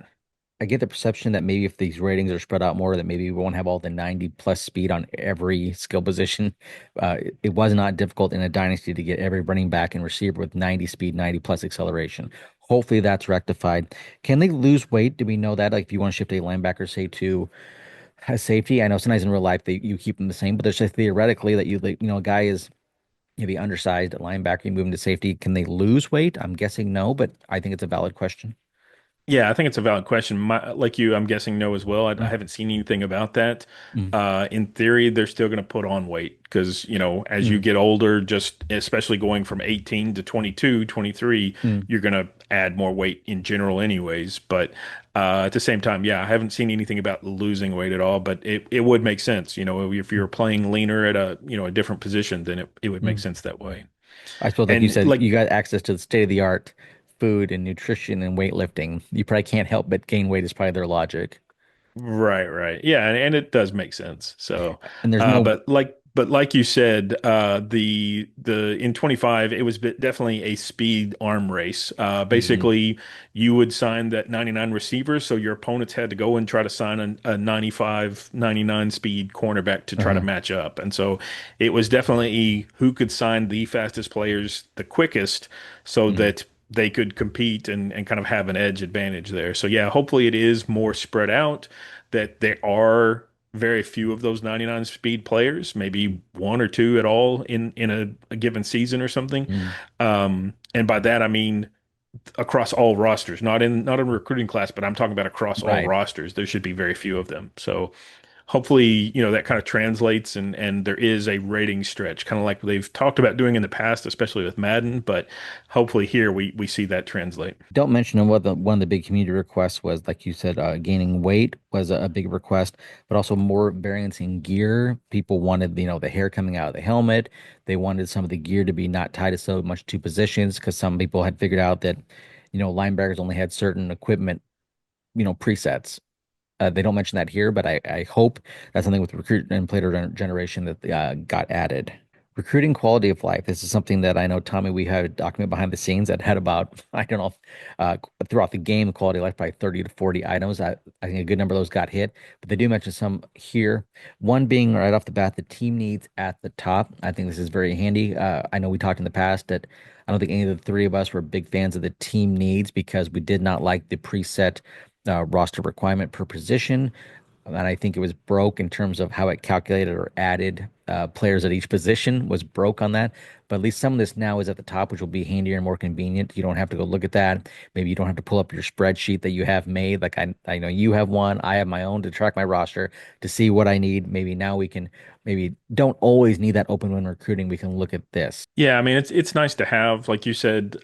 I get the perception that maybe if these ratings are spread out more, that maybe we won't have all the 90 plus speed on every skill position. It was not difficult in a dynasty to get every running back and receiver with 90 speed, 90 plus acceleration. Hopefully that's rectified. Can they lose weight? Do we know that? Like if you want to shift a linebacker, say to a safety, I know sometimes in real life you keep them the same, but there's just theoretically that a guy is maybe undersized at linebacker, you move him to safety. Can they lose weight? I'm guessing no, but I think it's a valid question. Yeah, I think it's a valid question. Like you, I'm guessing no as well. I haven't seen anything about that. Mm-hmm. In theory, they're still going to put on weight because, as you Mm-hmm. get older, just especially going from 18 to 22, 23, you're going to add more weight in general anyways. But at the same time, yeah, I haven't seen anything about losing weight at all, but it would make sense. If you're playing leaner at a different position, then it would make Mm-hmm. sense that way. I suppose, like you And said, like, you got access to the state of the art food and nutrition and weightlifting. You probably can't help but gain weight is probably their logic. right, right. Yeah, and it does make sense. So, And there's no, but like you said, the in 25, it was definitely a speed arm race. Mhm. Basically, you would sign that 99 receiver, so your opponents had to go and try to sign a 95, 99 speed cornerback to try to uh, match up. And so it was definitely who could sign the fastest players the quickest so mm, that they could compete and kind of have an edge advantage there. So yeah, hopefully it is more spread out, that there are very few of those 99 speed players, maybe one or two at all in a given season or something. mm, And by that I mean across all rosters, not in recruiting class, but I'm talking about across all right. rosters. There should be very few of them. So hopefully, that kind of translates and there is a rating stretch, kind of like they've talked about doing in the past, especially with Madden, but hopefully here we see that translate. Don't mention what the one of the big community requests was, like you said, gaining weight was a big request, but also more variance in gear. People wanted, the hair coming out of the helmet. They wanted some of the gear to be not tied to so much to positions because some people had figured out that, linebackers only had certain equipment, presets. They don't mention that here, but I hope that's something with recruit and player generation that got added. Recruiting quality of life. This is something that I know, Tommy, we had a document behind the scenes that had about, I don't know, throughout the game, quality of life by 30 to 40 items. I think a good number of those got hit, but they do mention some here. One being right off the bat, the team needs at the top. I think this is very handy. I know we talked in the past that I don't think any of the three of us were big fans of the team needs because we did not like the preset roster requirement per position. And I think it was broke in terms of how it calculated or added players at each position was broke on that. But at least some of this now is at the top, which will be handier and more convenient. You don't have to go look at that. Maybe you don't have to pull up your spreadsheet that you have made. Like I know you have one. I have my own to track my roster to see what I need. Maybe now we can maybe don't always need that open when recruiting. We can look at this. Yeah, I mean it's nice to have, like you said,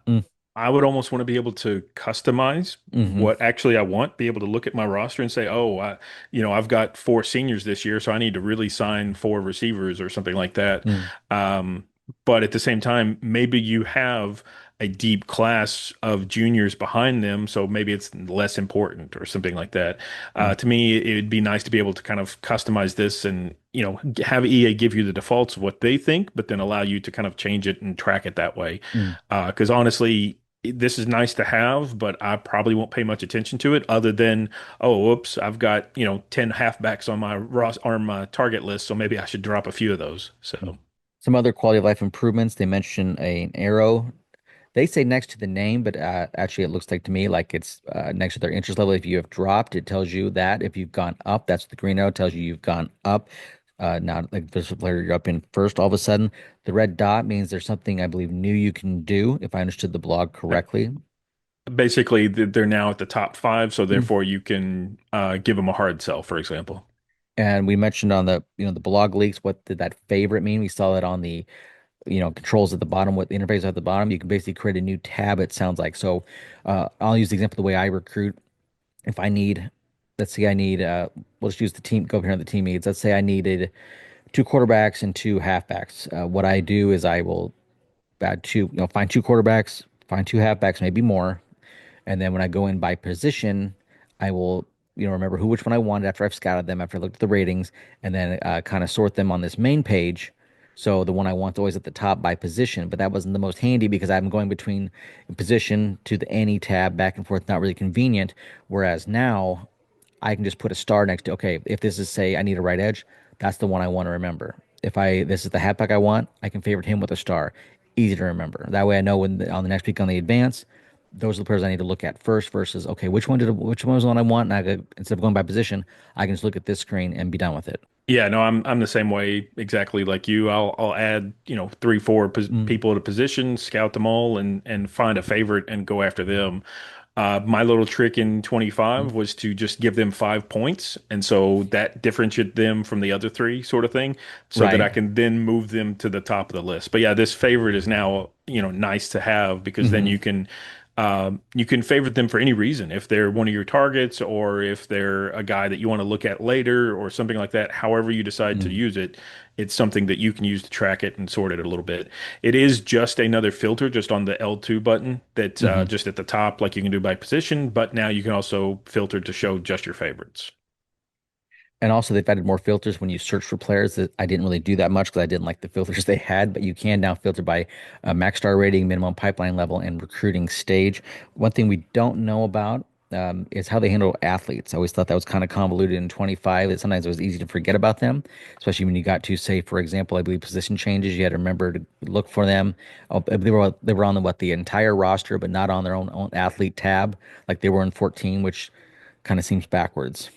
Mm, I would almost want to be able to customize hmm what actually I want, be able to look at my roster and say, oh, I've got four seniors this year, so I need to really sign four receivers or something like that. mm, Um, but at the same time, maybe you have a deep class of juniors behind them, so maybe it's less important or something like that. mm, To me, it'd be nice to be able to kind of customize this and, have EA give you the defaults of what they think, but then allow you to kind of change it and track it that way. mm, Because honestly, this is nice to have, but I probably won't pay much attention to it other than, oh, whoops, I've got, 10 halfbacks on my target list, so maybe I should drop a few of those. mm. So, Some other quality of life improvements. They mention an arrow. They say next to the name, but actually, it looks like to me like it's next to their interest level. If you have dropped, it tells you that. If you've gone up, that's the green arrow tells you you've gone up. Now, like this player, you're up in first all of a sudden. The red dot means there's something I believe new you can do, if I understood the blog correctly. basically, they're now at the top five, so Mm. therefore you can give them a hard sell, for example. And we mentioned on the blog leaks, what did that favorite mean? We saw that on the controls at the bottom with the interface at the bottom. You can basically create a new tab, it sounds like. So I'll use the example the way I recruit. If I need, let's say I need, we'll just use the team, go over here on the team needs. Let's say I needed two quarterbacks and two halfbacks. What I do is I will add two, find two quarterbacks, find two halfbacks, maybe more. And then when I go in by position, I will, remember which one I wanted after I've scouted them, after I looked at the ratings, and then kind of sort them on this main page. So the one I want is always at the top by position, but that wasn't the most handy because I'm going between position to the any tab back and forth, not really convenient. Whereas now I can just put a star next to, okay, if this is say I need a right edge, that's the one I want to remember. If this is the halfback I want, I can favorite him with a star. Easy to remember. That way I know on the next week on the advance, those are the players I need to look at first versus okay, which one was the one I want? And instead of going by position, I can just look at this screen and be done with it. Yeah, no, I'm the same way exactly like you. I'll add, three, four Mm, people at a position, scout them all and find a favorite and go after them. My little trick in mm, 25 was to just give them 5 points. And so that differentiate them from the other three sort of thing so that I right. can then move them to the top of the list. But yeah, this favorite is now, nice to have because then hmm you can favorite them for any reason. If they're one of your targets or if they're a guy that you want to look at later or something like that, however you decide to mm, use it, it's something that you can use to track it and sort it a little bit. It is just another filter just on the L2 button that's hmm just at the top, like you can do by position, but now you can also filter to show just your favorites. And also, they've added more filters when you search for players. That I didn't really do that much because I didn't like the filters they had. But you can now filter by max star rating, minimum pipeline level, and recruiting stage. One thing we don't know about is how they handle athletes. I always thought that was kind of convoluted in 25. That sometimes it was easy to forget about them, especially when you got to say, for example, I believe position changes. You had to remember to look for them. Oh, they were on the entire roster, but not on their own athlete tab, like they were in 14, which kind of seems backwards.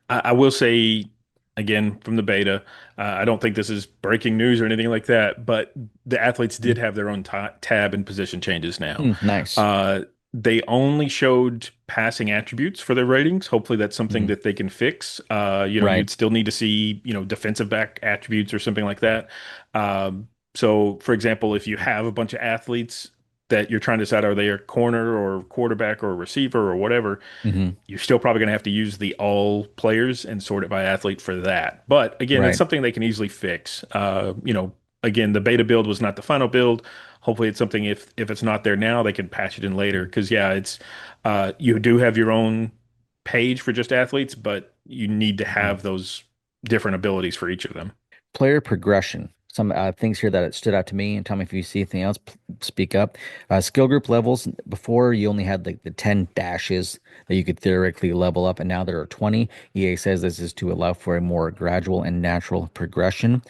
I will say again from the beta, I don't think this is breaking news or anything like that, but the athletes did have their own tab and position changes now. Nice. Uh, they only showed passing attributes for their ratings. Hopefully that's something Mhm. that they can fix. Right. You'd still need to see, defensive back attributes or something like that. So for example, if you have a bunch of athletes that you're trying to decide are they a corner or quarterback or receiver or whatever, Hmm. you're still probably going to have to use the all players and sort it by athlete for that. But again, it's Right. something they can easily fix. Again, the beta build was not the final build. Hopefully, it's something if it's not there now, they can patch it in later. Because yeah, it's you do have your own page for just athletes, but you need to Mhm. have those different abilities for each of them. Player progression. Some things here that stood out to me, and tell me if you see anything else. Speak up. Skill group levels. Before you only had the 10 dashes that you could theoretically level up, and now there are 20. EA says this is to allow for a more gradual and natural progression.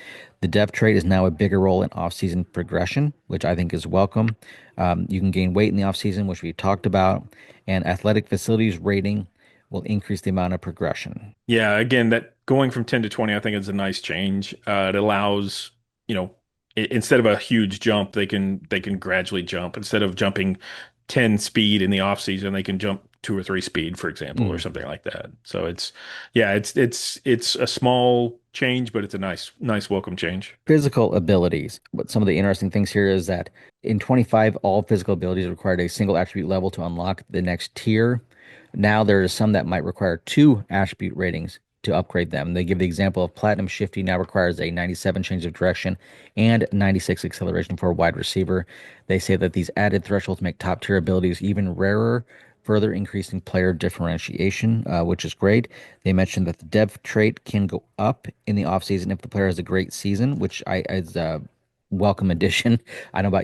The dev trait is now a bigger role in off-season progression, which I think is welcome. You can gain weight in the off-season, which we talked about, and athletic facilities rating will increase the amount of progression. Yeah, again, that going from 10 to 20, I think is a nice change. It allows, instead of a huge jump, they can gradually jump. Instead of jumping 10 speed in the off season, they can jump 2 or 3 speed, for example, or Mm. something like that. So yeah, it's a small change, but it's a nice welcome change. Physical abilities. What some of the interesting things here is that in 25, all physical abilities required a single attribute level to unlock the next tier. Now there are some that might require two attribute ratings to upgrade them. They give the example of Platinum Shifty now requires a 97 change of direction and 96 acceleration for a wide receiver. They say that these added thresholds make top tier abilities even rarer, further increasing player differentiation, which is great. They mentioned that the dev trait can go up in the offseason if the player has a great season, which I is a welcome addition. I don't know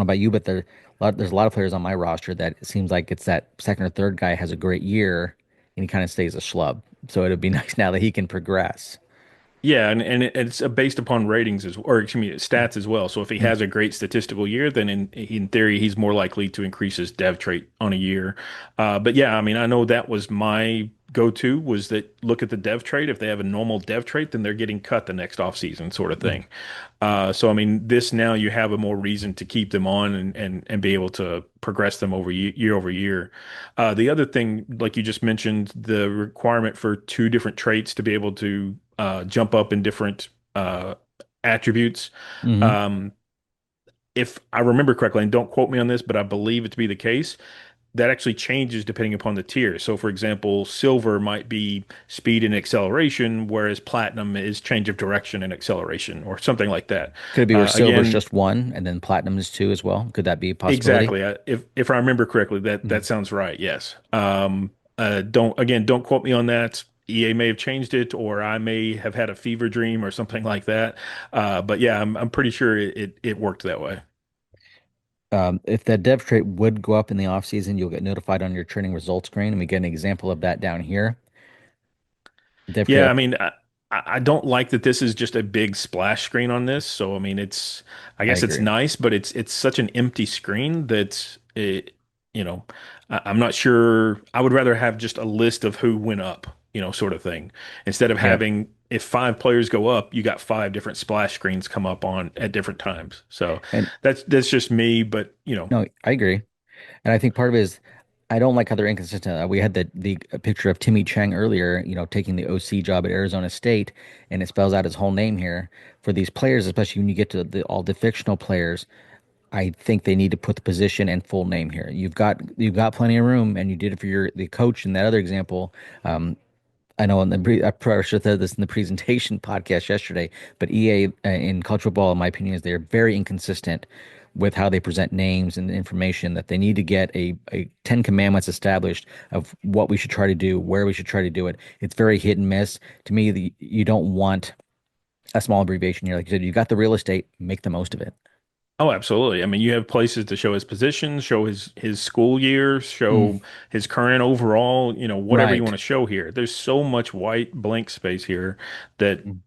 about you, but there's a lot of players on my roster that it seems like it's that second or third guy has a great year and he kind of stays a schlub. So it'd be nice now that he can progress. Yeah, and it's based upon ratings or excuse me, stats as well. So if he has a great statistical year, then in theory he's more likely to increase his dev trait on a year. But yeah, I mean, I know that was my go-to was that look at the dev trait. If they have a normal dev trait, then they're getting cut the next offseason sort of Mm. thing. So I mean, this now you have a more reason to keep them on and be able to progress them year over year. The other thing, like you just mentioned, the requirement for two different traits to be able to jump up in different attributes. Hmm. Um, if I remember correctly, and don't quote me on this, but I believe it to be the case, that actually changes depending upon the tier. So, for example, silver might be speed and acceleration, whereas platinum is change of direction and acceleration, or something like that. Could it be where silver is Again, just one and then platinum is two as well? Could that be a possibility? exactly. If I remember correctly, that Mhm. sounds right. Yes. Don't quote me on that. EA may have changed it, or I may have had a fever dream or something like that. But yeah, I'm pretty sure it worked that way. If that dev trait would go up in the off season, you'll get notified on your training results screen. And we get an example of that down here. Dev trait Yeah, I up. mean, I don't like that this is just a big splash screen on this. So I mean, I I guess it's agree. nice, but it's such an empty screen that you know, I'm not sure. I would rather have just a list of who went up, sort of thing, instead of Yeah. having if 5 players go up, you got 5 different splash screens come up on at different times. So And that's just me, but no, I agree. And I think part of it is I don't like how they're inconsistent. We had the picture of Timmy Chang earlier, taking the OC job at Arizona State, and it spells out his whole name here. For these players, especially when you get to all the fictional players, I think they need to put the position and full name here. You've got plenty of room, and you did it for the coach in that other example. I know I probably should have said this in the presentation podcast yesterday, but EA in college football, in my opinion, is they're very inconsistent with how they present names and information that they need to get a 10 commandments established of what we should try to do, where we should try to do it. It's very hit and miss. To me, you don't want a small abbreviation here. Like you said, you got the real estate, make the most of it. Oh, absolutely. I mean, you have places to show his position, show his school year, Mm, show his current overall, whatever you want right. to show here. There's so much white blank space here that Mm,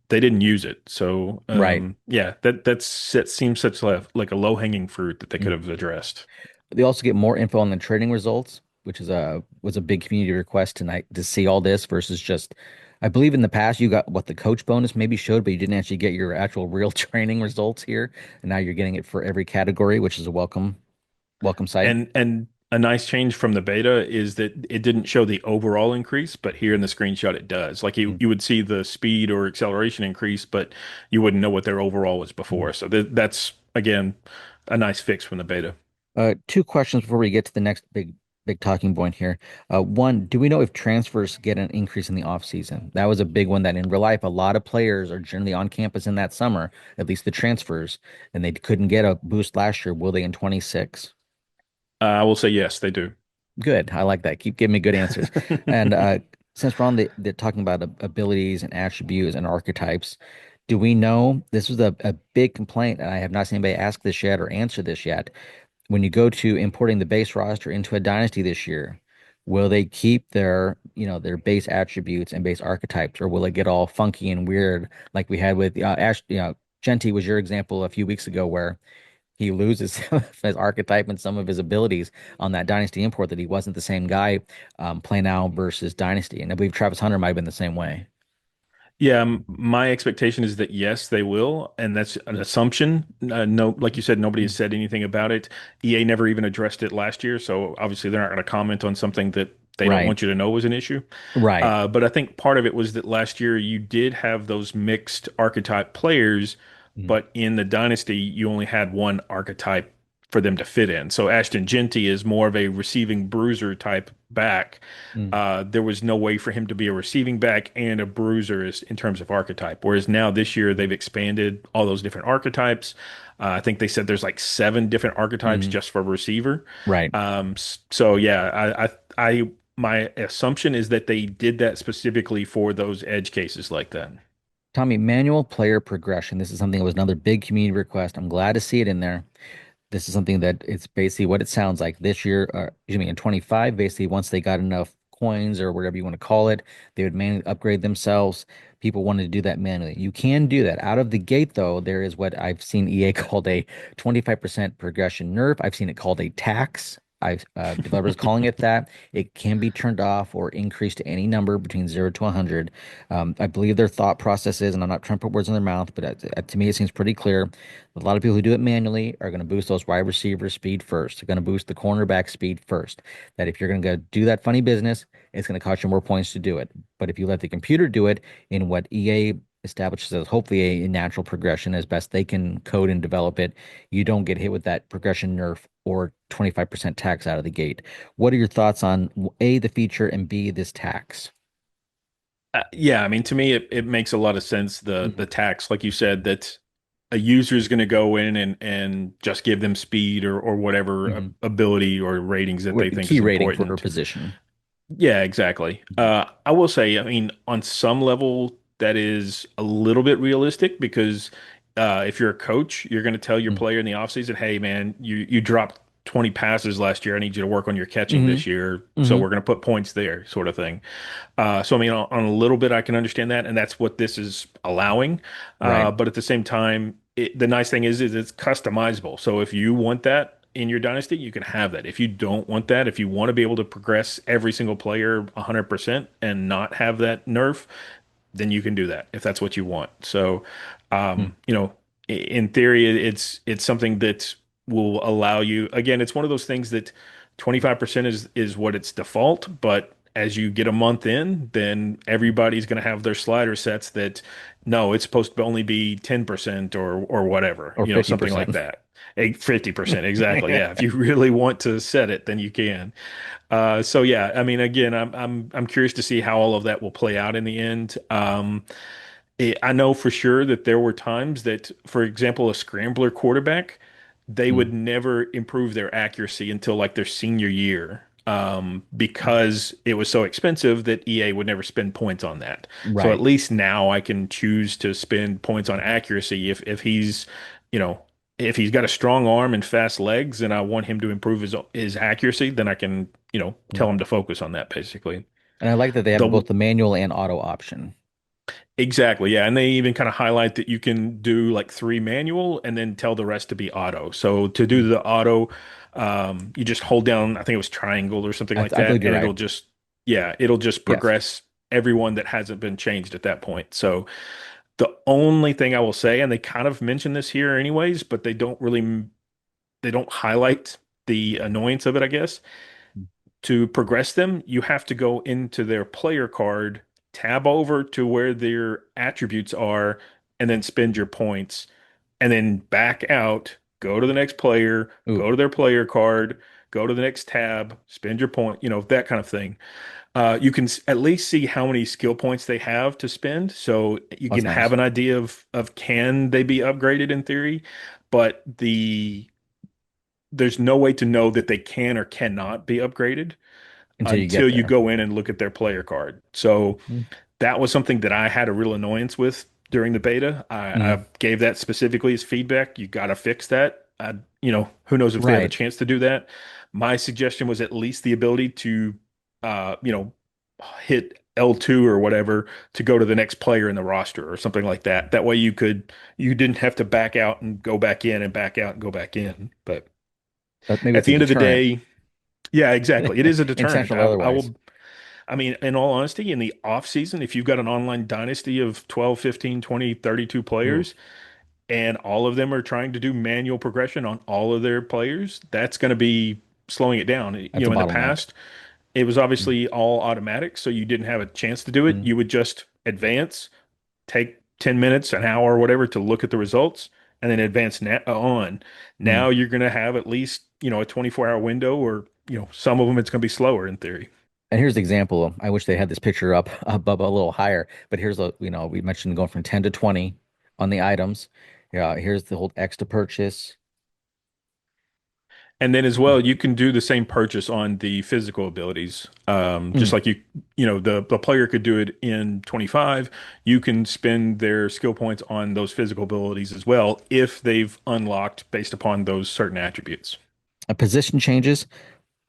they didn't use it. So, right. yeah, that seems such like a low-hanging fruit that they could Mm. have addressed. They also get more info on the trading results, which was a big community request tonight to see all this versus just I believe in the past you got what the coach bonus maybe showed, but you didn't actually get your actual real training results here. And now you're getting it for every category, which is a welcome sight. And a nice change from the beta is that it didn't show the overall increase, but here in the screenshot it does. Like Mm, you would see the speed or acceleration increase, but you wouldn't know what their overall was mm. before. So that's again a nice fix from the beta. Two questions before we get to the next big talking point here. One, do we know if transfers get an increase in the off season? That was a big one that in real life, a lot of players are generally on campus in that summer, at least the transfers, and they couldn't get a boost last year. Will they in 26? I will say yes, they do. Good. I like that. Keep giving me good answers. And since we're on the talking about abilities and attributes and archetypes, do we know this was a big complaint, and I have not seen anybody ask this yet or answer this yet. When you go to importing the base roster into a dynasty this year, will they keep their base attributes and base archetypes, or will it get all funky and weird like we had with Ash, Genty was your example a few weeks ago where he loses some of his archetype and some of his abilities on that Dynasty import that he wasn't the same guy play now versus Dynasty. And I believe Travis Hunter might have been the same way. Yeah, my expectation is that yes, they will, and that's an assumption. No, like you said, nobody has said anything about it. EA never even addressed it last year, so obviously they're not going to comment on something that they don't Right. want you to know was an issue. Right. But I think part of it was that last year you did have those mixed archetype players, Mm, but in the Dynasty you only had one archetype for them to fit in. So Ashton Genty is more of a receiving bruiser type back. mm, There was no way for him to be a receiving back and a bruiser in terms of archetype. Whereas now this year they've expanded all those different archetypes. I think they said there's like seven different archetypes mm. just for receiver. Right. So yeah, my assumption is that they did that specifically for those edge cases like that. Tommy, manual player progression. This is something that was another big community request. I'm glad to see it in there. This is something that it's basically what it sounds like this year, excuse me, in 25, basically once they got enough coins or whatever you want to call it, they would manually upgrade themselves. People wanted to do that manually. You can do that. Out of the gate, though, there is what I've seen EA called a 25% progression nerf. I've seen it called a tax. Developers calling it that. It can be turned off or increased to any number between 0 to 100. I believe their thought process is, and I'm not trying to put words in their mouth, but to me it seems pretty clear. A lot of people who do it manually are going to boost those wide receiver speed first. They're going to boost the cornerback speed first. That if you're going to go do that funny business, it's going to cost you more points to do it. But if you let the computer do it in what EA establishes as hopefully a natural progression as best they can code and develop it, you don't get hit with that progression nerf or 25% tax out of the gate. What are your thoughts on A, the feature, and B, this tax? Yeah, I mean, to me, it makes a lot of sense. The Mhm, tax, like you said, that a user is going to go in and just give them speed or whatever mhm. ability or ratings that they think Key is rating for a important. position. Yeah, exactly. Mhm, I will say, I mean, on some level, that is a little bit realistic because if you're a coach, you're going to tell your mhm, player in the offseason, hey, man, you dropped 20 passes last year. I need you to work on your catching mhm, this year. So mhm. we're going to put points there, sort of thing. So, I mean, on a little bit, I can understand that. And that's what this is allowing. Right. But at the same time, the nice thing is it's customizable. So if you want that, in your dynasty, you can have that. If you don't want that, if you want to be able to progress every single player 100% and not have that nerf, then you can do that if that's what you want. So, Mm, in theory, it's something that will allow you. Again, it's one of those things that 25% is what its default, but as you get a month in, then everybody's going to have their slider sets that no, it's supposed to only be 10% or whatever, or something like 50%. that. 50%, exactly. Yeah, if you really want to set it, then you can. So yeah, I mean, again, I'm curious to see how all of that will play out in the end. I know for sure that there were times that, for example, a scrambler quarterback, they Mm, would never improve their accuracy until like their senior year, because it was so expensive that EA would never spend points on that. So at right. least now I can choose to spend points on accuracy if he's, you know, if he's got a strong arm and fast legs and I want him to improve his accuracy, then I can, tell Mm. him to focus on that basically. And I like that they have The both the manual and auto option. Exactly, yeah. And they even kind of highlight that you can do like three manual and then tell the rest to be auto. So to do Mm. the auto, you just hold down, I think it was triangle or something like I that, believe you're and right. it'll just Yes. progress everyone that hasn't been changed at that point. So the only thing I will say, and they kind of mention this here anyways, but they don't highlight the annoyance of it, I guess. To progress them, you have to go into their player card, tab over to where their attributes are, and then spend your points, and then back out, go to the next player, Ooh, go to their player card, go to the next tab, spend your point, that kind of thing. You can at least see how many skill points they have to spend, so you that's can have nice. an idea of can they be upgraded in theory, but there's no way to know that they can or cannot be upgraded Until you get until you there. go in and look at their player card. So that was something that I had a real annoyance with during the beta. Mm-hmm. I gave that specifically as feedback. You got to fix that. Who knows if they have a Right. chance to do that. My suggestion was at least the ability to, uh, you know, hit L2 or whatever to go to the next player in the roster or something like that. That way you didn't have to back out and go back in and back out and go back in. But But maybe at it's a the end of the deterrent, day, yeah, exactly. It is a deterrent. intentional or I otherwise. will I mean, in all honesty, in the off season, if you've got an online dynasty of 12, 15, 20, 32 Ooh, players and all of them are trying to do manual progression on all of their players, that's going to be slowing it down. that's a In the bottleneck. past, it was obviously all automatic, so you didn't have a chance to do it. Mm-hmm. You would just advance, take 10 minutes, an hour, or whatever to look at the results, and then advance on. Mm-hmm. Now you're going to have at least, a 24-hour window, or, some of them it's going to be slower in theory. And here's the example. I wish they had this picture up a little higher, but here's we mentioned going from 10 to 20 on the items. Yeah, here's the whole X to purchase. And then as well, you can do the same purchase on the physical abilities. Just Mm. like the player could do it in 25, you can spend their skill points on those physical abilities as well if they've unlocked based upon those certain attributes. Position changes.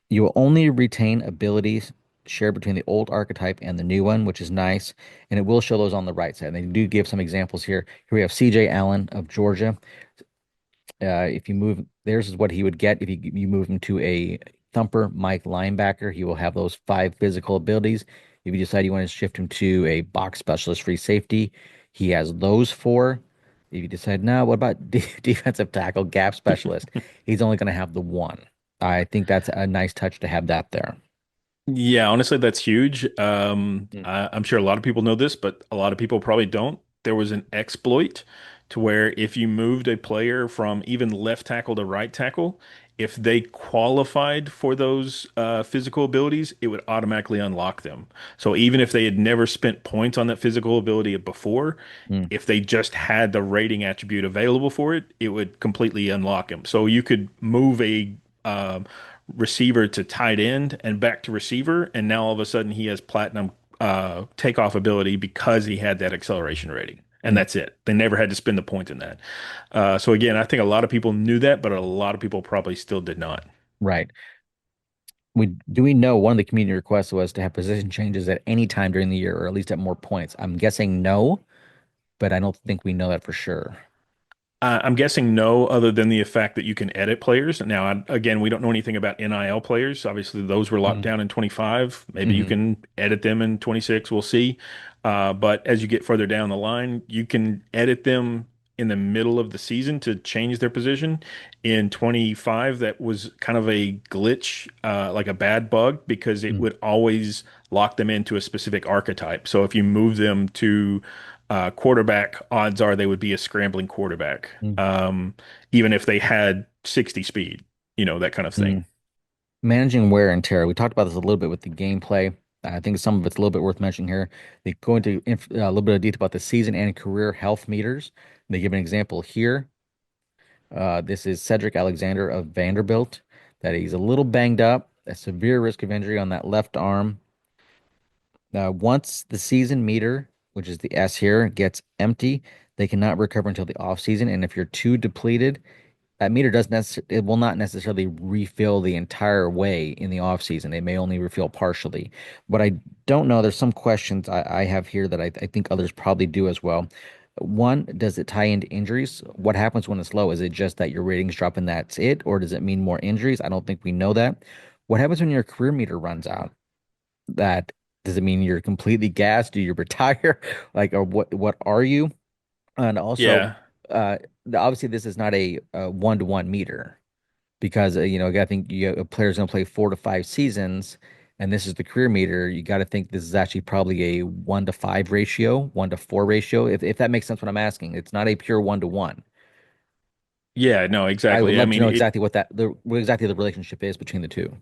You will only retain abilities shared between the old archetype and the new one, which is nice. And it will show those on the right side. And they do give some examples here. Here we have CJ Allen of Georgia. If you move, theirs is what he would get if you move him to a thumper Mike linebacker. He will have those five physical abilities. If you decide you want to shift him to a box specialist free safety, he has those four. If you decide, no, what about defensive tackle gap specialist? He's only going to have the one. I think that's a nice touch to have that there. Yeah, honestly, that's huge. Mm. I'm sure a lot of people know this, but a lot of people probably don't. There was an exploit to where if you moved a player from even left tackle to right tackle, if they qualified for those physical abilities, it would automatically unlock them. So even if they had never spent points on that physical ability before, Mm. if they just had the rating attribute available for it, it would completely unlock them. So you could move a um, receiver to tight end and back to receiver, and now all of a sudden he has platinum takeoff ability because he had that acceleration rating. And Mm. that's it. They never had to spend the point in that. So again, I think a lot of people knew that, but a lot of people probably still did not. Right. We know one of the community requests was to have position changes at any time during the year, or at least at more points. I'm guessing no, but I don't think we know that for sure. I'm guessing no, other than the fact that you can edit players. Now, again, we don't know anything about NIL players. Obviously, those were locked Mm. down in 25. Maybe you Hmm. can edit them in 26. We'll see. But as you get further down the line, you can edit them in the middle of the season to change their position. In 25, that was kind of a glitch, like a bad bug, because it Mm. would always lock them into a specific archetype. So if you move them to quarterback, odds are they would be a scrambling quarterback, Mm. even if they had 60 speed, that kind of thing. Mm. Managing wear and tear. We talked about this a little bit with the gameplay. I think some of it's a little bit worth mentioning here. They go into a little bit of detail about the season and career health meters. They give an example here. This is Cedric Alexander of Vanderbilt, that he's a little banged up, a severe risk of injury on that left arm. Once the season meter, which is the S here, gets empty, they cannot recover until the off season. And if you're too depleted, that meter doesn't necessarily, it will not necessarily refill the entire way in the off season. It may only refill partially. But I don't know. There's some questions I have here that I think others probably do as well. One, does it tie into injuries? What happens when it's low? Is it just that your ratings drop and that's it? Or does it mean more injuries? I don't think we know that. What happens when your career meter runs out? That does it mean you're completely gassed? Do you retire? Like, or what are you? And also, Yeah. uh, obviously, this is not a one-to-one meter. because I think a player's going to play 4 to 5 seasons, and this is the career meter. You got to think this is actually probably a 1 to 5 ratio, 1 to 4 ratio. If that makes sense, what I'm asking, it's not a pure 1 to 1. Yeah, no, I would exactly. I love to mean, know it, exactly what exactly the relationship is between the two.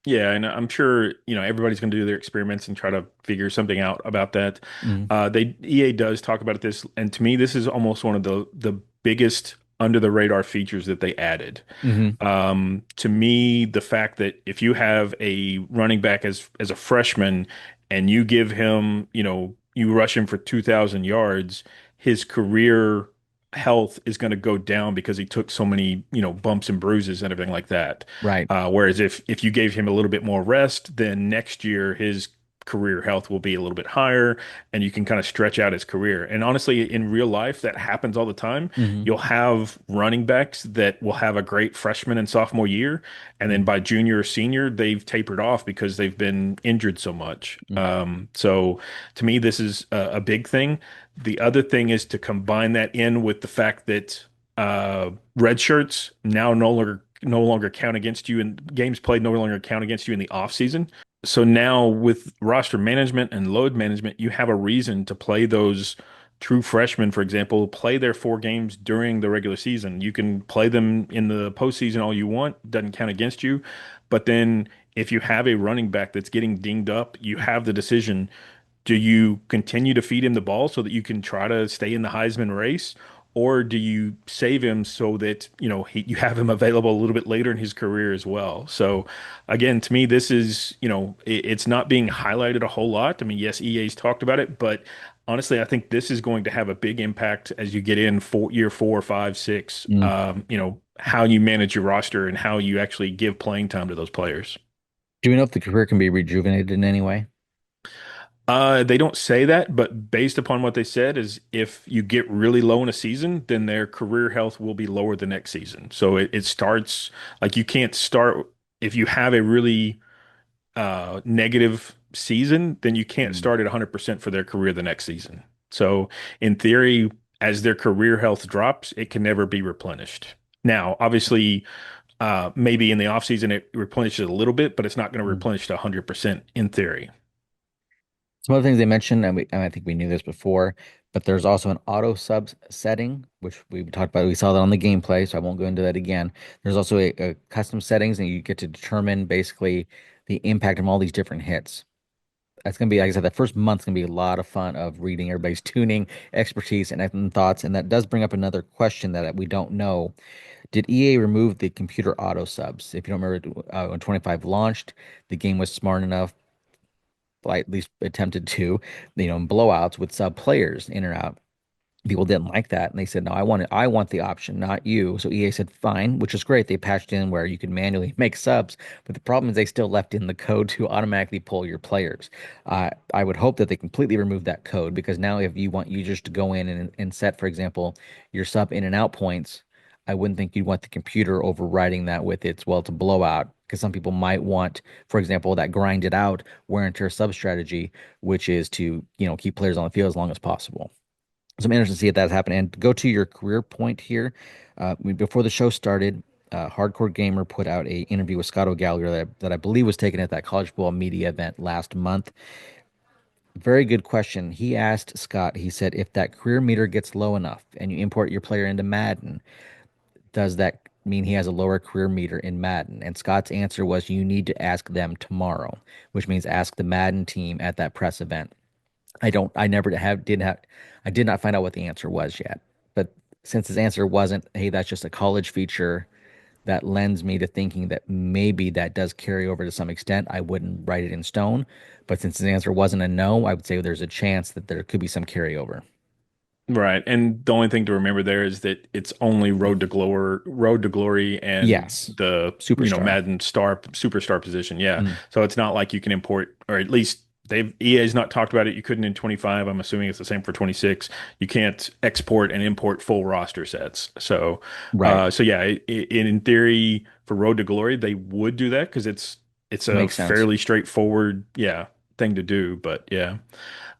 yeah, and I'm sure, everybody's going to do their experiments and try to figure something out about that. Mm-hmm. EA does talk about this, and to me, this is almost one of the biggest under the radar features that they added. Mm-hmm. To me, the fact that if you have a running back as a freshman and you give him, you rush him for 2,000 yards, his career health is going to go down because he took so many, bumps and bruises and everything like that. Right. Whereas if you gave him a little bit more rest, then next year his career health will be a little bit higher and you can kind of stretch out his career. And honestly, in real life, that happens all the time. Mm-hmm. You'll have running backs that will have a great freshman and sophomore year, and then by junior or senior, they've tapered off because they've been injured so much. Mm-hmm. So to me, this is a big thing. The other thing is to combine that in with the fact that red shirts now no longer count against you, and games played no longer count against you in the off season. So now with roster management and load management, you have a reason to play those true freshmen, for example, play their 4 games during the regular season. You can play them in the postseason all you want, doesn't count against you. But then if you have a running back that's getting dinged up, you have the decision. Do you continue to feed him the ball so that you can try to stay in the Heisman race? Or do you save him so that, you have him available a little bit later in his career as well? So again, to me, this is, it's not being highlighted a whole lot. I mean, yes, EA's talked about it, but honestly, I think this is going to have a big impact as you get in year 4, 5, 6, Mm. how you manage your roster and how you actually give playing time to those players. Do we know if the career can be rejuvenated in any way? They don't say that, but based upon what they said is if you get really low in a season, then their career health will be lower the next season. So it starts like you can't start if you have a really negative season, then you can't Mm. start at 100% for their career the next season. So in theory, as their career health drops, it can never be replenished. Now, obviously, maybe in the offseason it replenishes a little bit, but it's not going to Mm. replenish to 100% in theory. Some other things they mentioned, and I think we knew this before, but there's also an auto sub setting, which we talked about. We saw that on the gameplay, so I won't go into that again. There's also a custom settings, and you get to determine basically the impact of all these different hits. That's gonna be, like I said, the first month's gonna be a lot of fun of reading everybody's tuning expertise and thoughts, and that does bring up another question that we don't know. Did EA remove the computer auto subs? If you don't remember, when 25 launched, the game was smart enough, like at least attempted to, blowouts with sub players in or out. People didn't like that, and they said, "No, I want the option, not you." So EA said, "Fine," which is great. They patched in where you could manually make subs, but the problem is they still left in the code to automatically pull your players. I would hope that they completely remove that code because now, if you want users to go in and set, for example, your sub in and out points, I wouldn't think you'd want the computer overriding that with it's a blowout. Because some people might want, for example, that grinded out wear and tear sub strategy, which is to, keep players on the field as long as possible. So I'm interested to see if that's happening. And to go to your career point here, before the show started, Hardcore Gamer put out a interview with Scott O'Gallagher that I believe was taken at that college football media event last month. Very good question. He asked Scott, he said, if that career meter gets low enough and you import your player into Madden, does that mean he has a lower career meter in Madden? And Scott's answer was, you need to ask them tomorrow, which means ask the Madden team at that press event. I never I did not find out what the answer was yet. But since his answer wasn't, hey, that's just a college feature, that lends me to thinking that maybe that does carry over to some extent. I wouldn't write it in stone. But since his answer wasn't a no, I would say there's a chance that there could be some carryover. Right. And the only thing to remember there is that it's only Road to Glory and Yes. the, Superstar. Madden star superstar position. Yeah. Mm, So it's not like you can import, or at least EA's not talked about it. You couldn't in 25. I'm assuming it's the same for 26. You can't export and import full roster sets. So, right. so yeah, in theory for Road to Glory, they would do that because it's a Makes sense. fairly straightforward, yeah, thing to do. But yeah.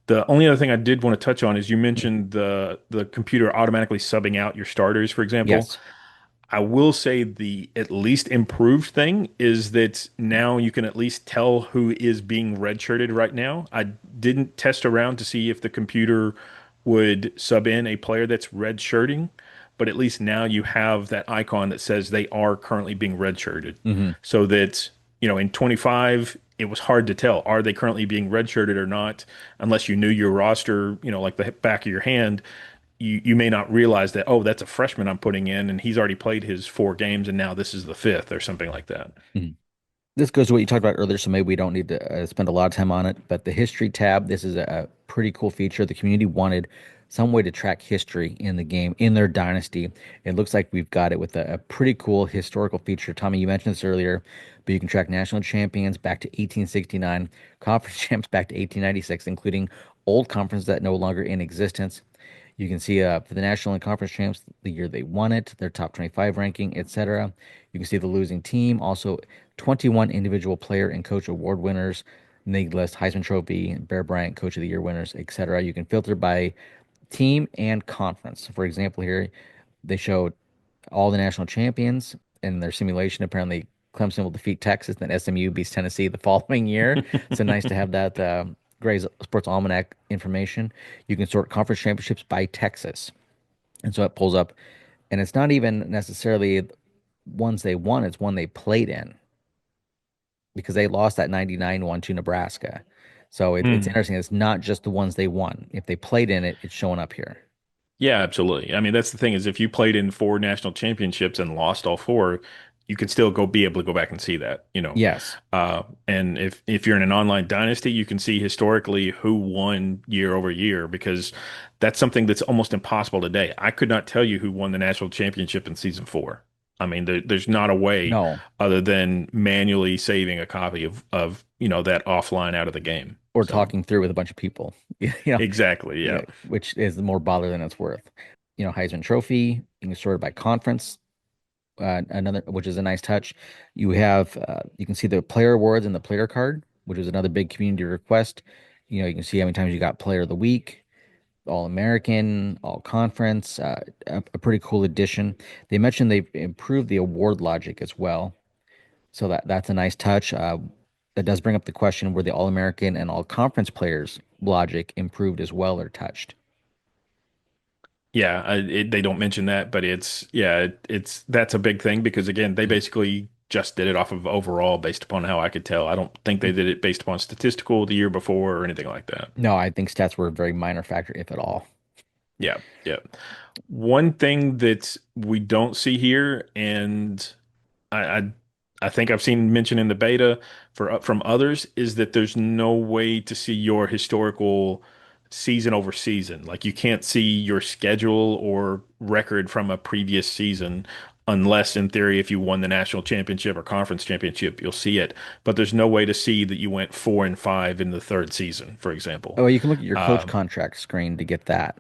The only other thing I did want to touch on is you mentioned the computer automatically subbing out your starters, for example. Yes. I will say the at least improved thing is that now you can at least tell who is being redshirted right now. I didn't test around to see if the computer would sub in a player that's redshirting, but at least now you have that icon that says they are currently being redshirted. Hmm. So that, in 25, it was hard to tell. Are they currently being redshirted or not? Unless you knew your roster, like the back of your hand, you may not realize that, oh, that's a freshman I'm putting in, and he's already played his 4 games, and now this is the fifth or something like that. This goes to what you talked about earlier, so maybe we don't need to spend a lot of time on it. But the history tab, this is a pretty cool feature. The community wanted some way to track history in the game, in their dynasty. It looks like we've got it with a pretty cool historical feature. Tommy, you mentioned this earlier, but you can track national champions back to 1869, conference champs back to 1896, including old conferences that no longer in existence. You can see for the national and conference champs, the year they won it, their top 25 ranking, etc. You can see the losing team, also 21 individual player and coach award winners, Nig List, Heisman Trophy, Bear Bryant Coach of the Year winners, etc. You can filter by team and conference. For example, here they showed all the national champions in their simulation. Apparently, Clemson will defeat Texas, then SMU beats Tennessee the following year. So nice to have that Gray's Sports Almanac information. You can sort conference championships by Texas, and so it pulls up, and it's not even necessarily ones they won; it's one they played in because they lost that 99 one to Nebraska. So it's Hmm. interesting. It's not just the ones they won. If they played in it, it's showing up here. Yeah, absolutely. I mean, that's the thing is if you played in 4 national championships and lost all four, you can still be able to go back and see that. Yes. And if you're in an online dynasty, you can see historically who won year over year because that's something that's almost impossible today. I could not tell you who won the national championship in season 4. I mean, there's not a way No. other than manually saving a copy of that offline out of the game. Or So talking through with a bunch of people. You know, exactly, yeah, yeah. which is more bother than it's worth. Heisman Trophy, you can sort it by conference. Another, which is a nice touch. You can see the player awards and the player card, which is another big community request. You can see how many times you got Player of the Week, All American, All Conference. A pretty cool addition. They mentioned they've improved the award logic as well, so that's a nice touch. That does bring up the question: were the All American and All Conference players logic improved as well or touched? Yeah, they don't mention that, but it's that's a big thing because again, they Mm. basically just did it off of overall based upon how I could tell. I don't think they did it based upon statistical the year before or anything like that. No, I think stats were a very minor factor, if at all. Yeah, yeah. One thing that we don't see here, and I I, I think I've seen mentioned in the beta from others, is that there's no way to see your historical season over season. Like you can't see your schedule or record from a previous season unless in theory if you won the national championship or conference championship, you'll see it. But there's no way to see that you went 4-5 in the third season, for example. Oh, you can look at your coach Um, contract screen to get that.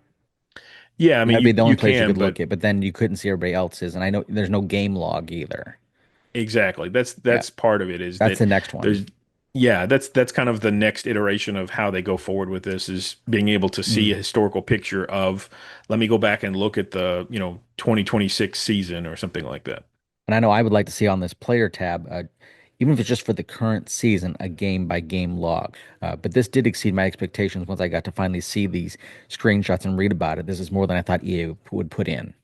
yeah, I mean That'd be you the only you place you can, could but look at, but then you couldn't see everybody else's. And I know there's no game log either. exactly. That's Yeah, that's part of it is that's that the next one. there's yeah, that's kind of the next iteration of how they go forward with this is being able to see a Mm. historical picture of let me go back and look at the 2026 season or something like that. And I know I would like to see on this player tab, even if it's just for the current season, a game by game log. But this did exceed my expectations once I got to finally see these screenshots and read about it. This is more than I thought EA would put in.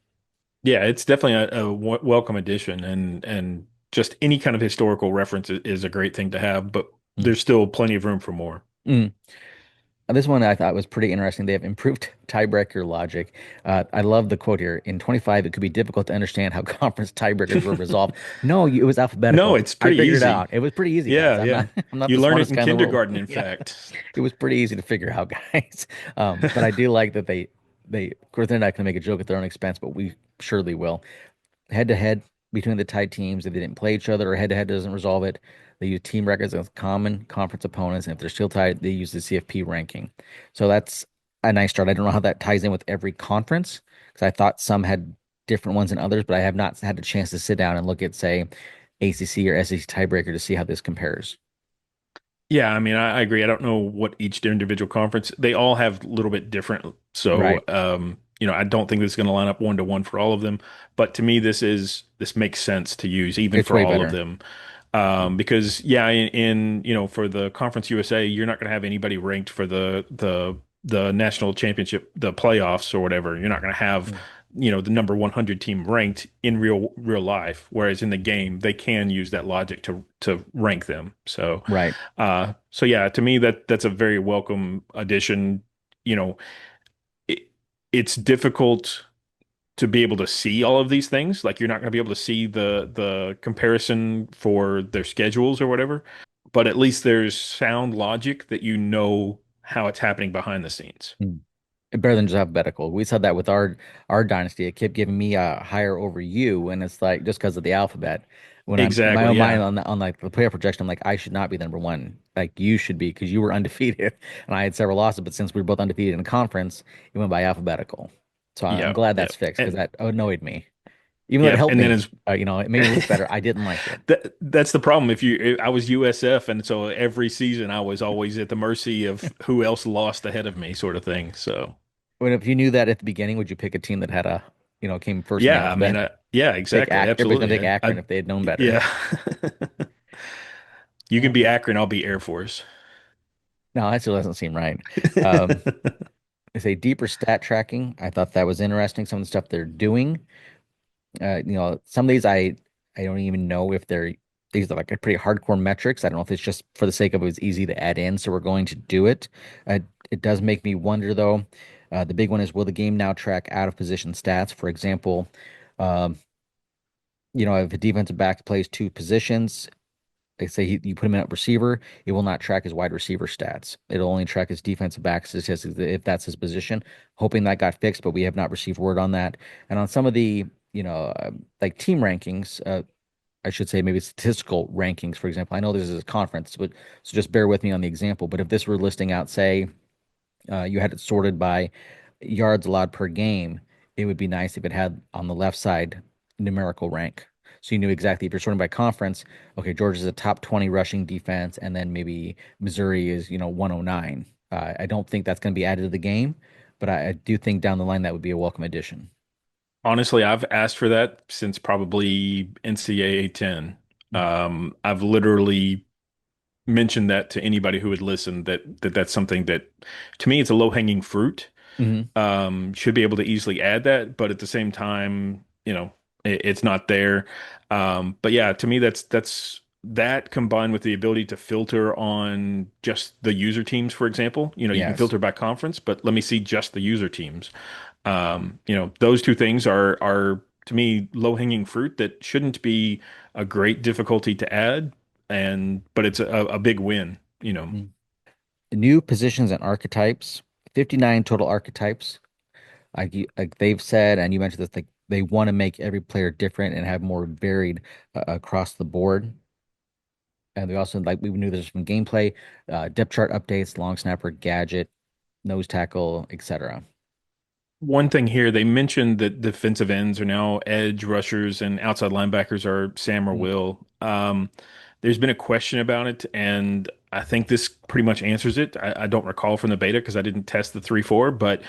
Yeah, it's definitely a welcome addition and just any kind of historical reference is a great thing to have, but Mm. there's still plenty of room for more. Mm. This one I thought was pretty interesting. They have improved tiebreaker logic. I love the quote here. In 25, it could be difficult to understand how conference tiebreakers were resolved. No, it was No, alphabetical. it's I pretty figured it easy. out. It was pretty easy, guys. Yeah, I'm not yeah. I'm not You the learn it smartest in guy in the world. kindergarten, in Yeah, fact. it was pretty easy to figure out, guys. But I do like that they of course they're not going to make a joke at their own expense, but we surely will. Head to head between the tied teams, if they didn't play each other or head to head doesn't resolve it, they use team records as common conference opponents, and if they're still tied, they use the CFP ranking. So that's a nice start. I don't know how that ties in with every conference because I thought some had different ones than others, but I have not had a chance to sit down and look at, say, ACC or SEC tiebreaker to see how this compares. Yeah, I mean, I agree. I don't know what each individual conference, they all have a little bit different. So, Right. I don't think this is going to line up 1-to-1 for all of them, but to me, this makes sense to use even It's for way all of better. them. Because yeah, for the Conference USA, you're not going to have anybody ranked for the national championship, the playoffs or whatever. You're not going to have, Mm. the number 100 team ranked in real life. Whereas in the game, they can use that logic to rank them. Right. So yeah, to me that's a very welcome addition. You know, it, it's difficult to be able to see all of these things. Like you're not going to be able to see the comparison for their schedules or whatever, but at least there's sound logic that how it's happening behind the scenes. Mm. Better than just alphabetical. We saw that with our dynasty. It kept giving me a higher over you, and it's like just because of the alphabet. When I'm in my Exactly. own mind Yeah. on like the player projection, I'm like I should not be the number one. Like you should be because you were undefeated, and I had several losses. But since we were both undefeated in conference, it went by alphabetical. So I'm Yeah. glad Yeah. that's fixed because And that annoyed me. Even though it yeah. helped And then me, as it made me look better. I didn't like it. that's the problem. I was USF, and so every season I was always at the mercy of who else lost ahead of me, sort of thing. So When if you knew that at the beginning, would you pick a team that had came first in the yeah, I mean, alphabet? yeah, Take exactly, Everybody's gonna absolutely. take Akron if they had known better. Yeah. You can be Akron, I'll be Air Force. No, that still doesn't seem right. Um, it's a deeper stat tracking. I thought that was interesting. Some of the stuff they're doing. Some of these I don't even know if these are like a pretty hardcore metrics. I don't know if it's just for the sake of it was easy to add in, so we're going to do it. It does make me wonder though. The big one is will the game now track out of position stats? For example, um, if a defensive back plays two positions, they say you put him in at receiver, it will not track his wide receiver stats. It'll only track his defensive back statistics if that's his position. Hoping that got fixed, but we have not received word on that. And on some of the, like team rankings, I should say maybe statistical rankings, for example. I know this is a conference, but so just bear with me on the example. But if this were listing out, say, you had it sorted by yards allowed per game, it would be nice if it had on the left side numerical rank. So you knew exactly if you're sorting by conference, okay, Georgia's a top 20 rushing defense, and then maybe Missouri is, 109. I don't think that's going to be added to the game, but I do think down the line that would be a welcome addition. Honestly, I've asked for that since probably NCAA 10. I've literally mentioned that to anybody who would listen that's something that to me it's a low-hanging fruit. Mm-hmm. Should be able to easily add that, but at the same time, it's not there. But yeah, to me, that combined with the ability to filter on just the user teams, for example, you can Yes. filter by conference, but let me see just the user teams. Those two things are to me low-hanging fruit that shouldn't be a great difficulty to add, but it's a big win, Mm. New positions and archetypes, 59 total archetypes. Like they've said, and you mentioned this, like they want to make every player different and have more varied across the board. And they also like we knew there's some gameplay, depth chart updates, long snapper, gadget, nose tackle, etc. One thing here, they mentioned that defensive ends are now edge rushers and outside linebackers are Sam or Mm. Will. There's been a question about it, and I think this pretty much answers it. I don't recall from the beta because I didn't test the 3-4, but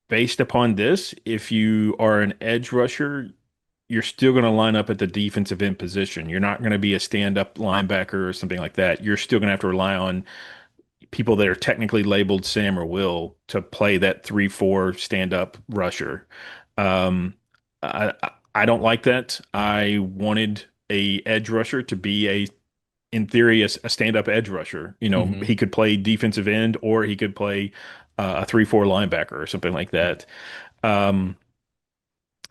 based upon this, if you are an edge rusher, you're still going to line up at the defensive end position. You're not going to be a stand-up linebacker or something like that. You're still going to have to rely on people that are technically labeled Sam or Will to play that 3-4 stand-up rusher. Um, I don't like that. I wanted a edge rusher to be in theory, a stand-up edge rusher. Hmm. He could play defensive end or he could play a 3-4 linebacker or something like that. Um,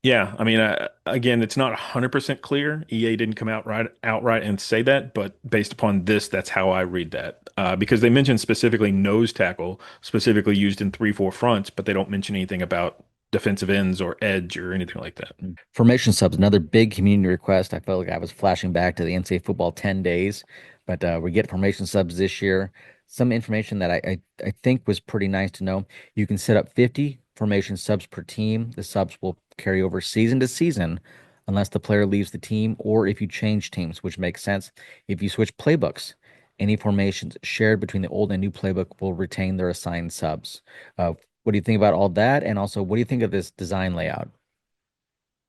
yeah, I mean, again, it's not 100% clear. EA didn't come out outright and say that, but based upon this, that's how I read that. Because they mentioned specifically nose tackle, specifically used in 3-4 fronts, but they don't mention anything about defensive ends or edge or anything like that. Formation subs, another big community request. I felt like I was flashing back to the NCAA football 10 days, but we get formation subs this year. Some information that I think was pretty nice to know. You can set up 50 formation subs per team. The subs will carry over season to season unless the player leaves the team or if you change teams, which makes sense. If you switch playbooks, any formations shared between the old and new playbook will retain their assigned subs. What do you think about all that? And also, what do you think of this design layout?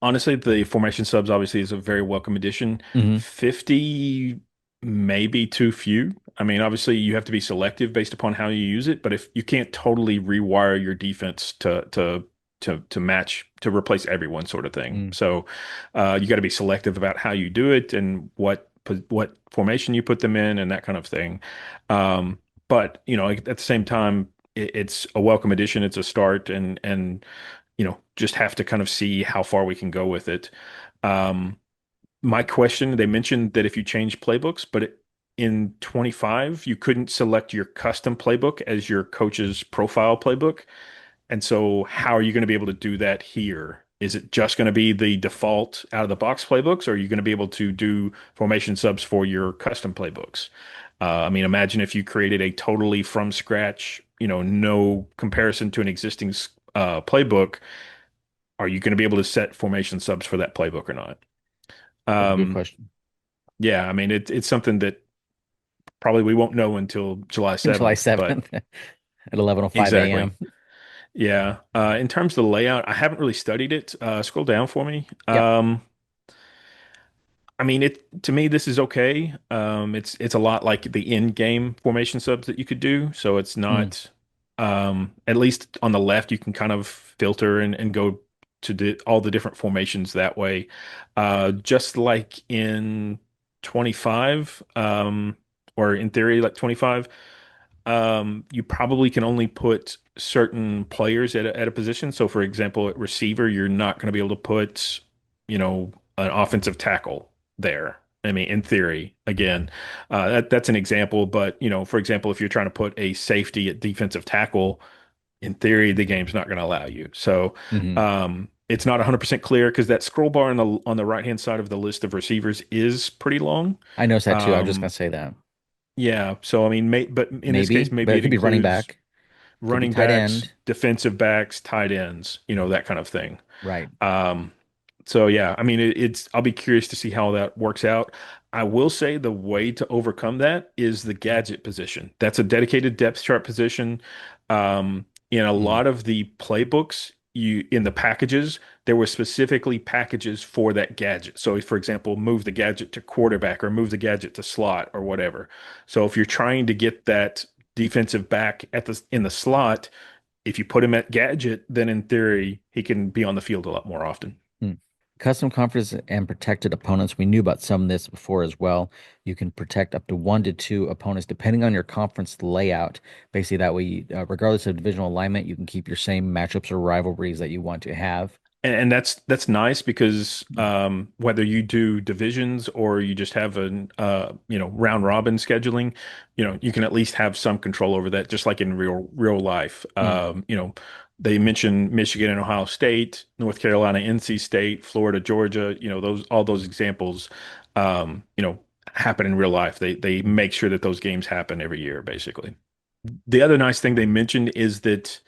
Honestly, the formation subs obviously is a very welcome addition. Hmm. 50 may be too few. I mean, obviously you have to be selective based upon how you use it, but if you can't totally rewire your defense to match to replace everyone sort of thing. Mm. So you got to be selective about how you do it and what formation you put them in and that kind of thing. But at the same time, it's a welcome addition. It's a start, and just have to kind of see how far we can go with it. Um, my question, they mentioned that if you change playbooks, but in 25, you couldn't select your custom playbook as your coach's profile playbook. And so, how are you going to be able to do that here? Is it just going to be the default out of the box playbooks, or are you going to be able to do formation subs for your custom playbooks? I mean, imagine if you created a totally from scratch, no comparison to an existing playbook. Are you going to be able to set formation subs for that playbook or not? That's a good Um, question. yeah, I mean, it's something that probably we won't know until July July 7th, but 7th at 11:05 exactly. a.m. Yeah. In terms of the layout, I haven't really studied it. Scroll down for me. Yep. I mean, to me, this is okay. It's a lot like the in-game formation subs that you could do. So it's Mm. not, at least on the left, you can kind of filter and go to all the different formations that way. Just like in 25, or in theory, like 25, you probably can only put certain players at a position. So, for example, at receiver, you're not going to be able to put, an offensive tackle there. I mean, in theory, again, that's an example. But, for example, if you're trying to put a safety at defensive tackle, in theory, the game's not going to allow you. So, Hmm. it's not 100% clear because that scroll bar on the right-hand side of the list of receivers is pretty long. I noticed that too. I was just Um, gonna say that. yeah, so I mean, but in this Maybe, case, but maybe it it could be running includes back, could be running tight backs, end. defensive backs, tight ends, that kind of thing. Right. Um, so yeah, I mean, I'll be curious to see how that works out. I will say the way to overcome that is the gadget position. That's a dedicated depth chart position. In a Mm. lot of the playbooks, in the packages, there were specifically packages for that gadget. So, for example, move the gadget to quarterback or move the gadget to slot or whatever. So, if you're trying to get that defensive back in the slot, if you put him at gadget, then in theory he can be on the field a lot more often. Mm. Custom conference and protected opponents. We knew about some of this before as well. You can protect up to 1 to 2 opponents depending on your conference layout. Basically, that way, regardless of divisional alignment, you can keep your same matchups or rivalries that you want to have. And that's nice because whether you do divisions or you just have an round robin scheduling, you can at least have some control over that, just like in real life. Mm. They mentioned Michigan and Ohio State, North Carolina, NC State, Florida, Georgia. All those examples, happen in real life. They make sure that those games happen every year, basically. The other nice thing they mentioned is that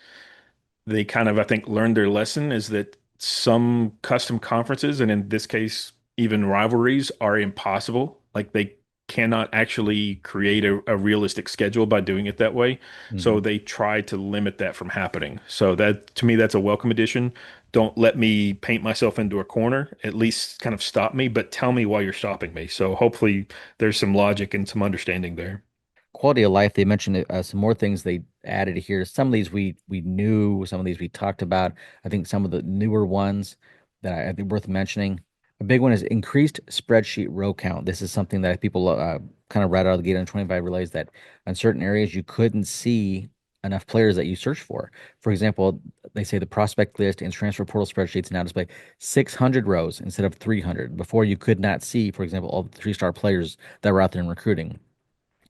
they kind of, I think, learned their lesson is that some custom conferences, and in this case, even rivalries, are impossible. Like they cannot actually create a realistic schedule by doing it that way. So Mhm. they try to limit that from happening. So that to me, that's a welcome addition. Don't let me paint myself into a corner. At least kind of stop me, but tell me why you're stopping me. So hopefully there's some logic and some understanding there. Quality of life, they mentioned some more things they added here. Some of these we knew, some of these we talked about. I think some of the newer ones that I think worth mentioning. A big one is increased spreadsheet row count. This is something that people kind of right out of the gate on 25 relays that on certain areas you couldn't see enough players that you search for. For example, they say the prospect list and transfer portal spreadsheets now display 600 rows instead of 300. Before you could not see, for example, all the three-star players that were out there in recruiting.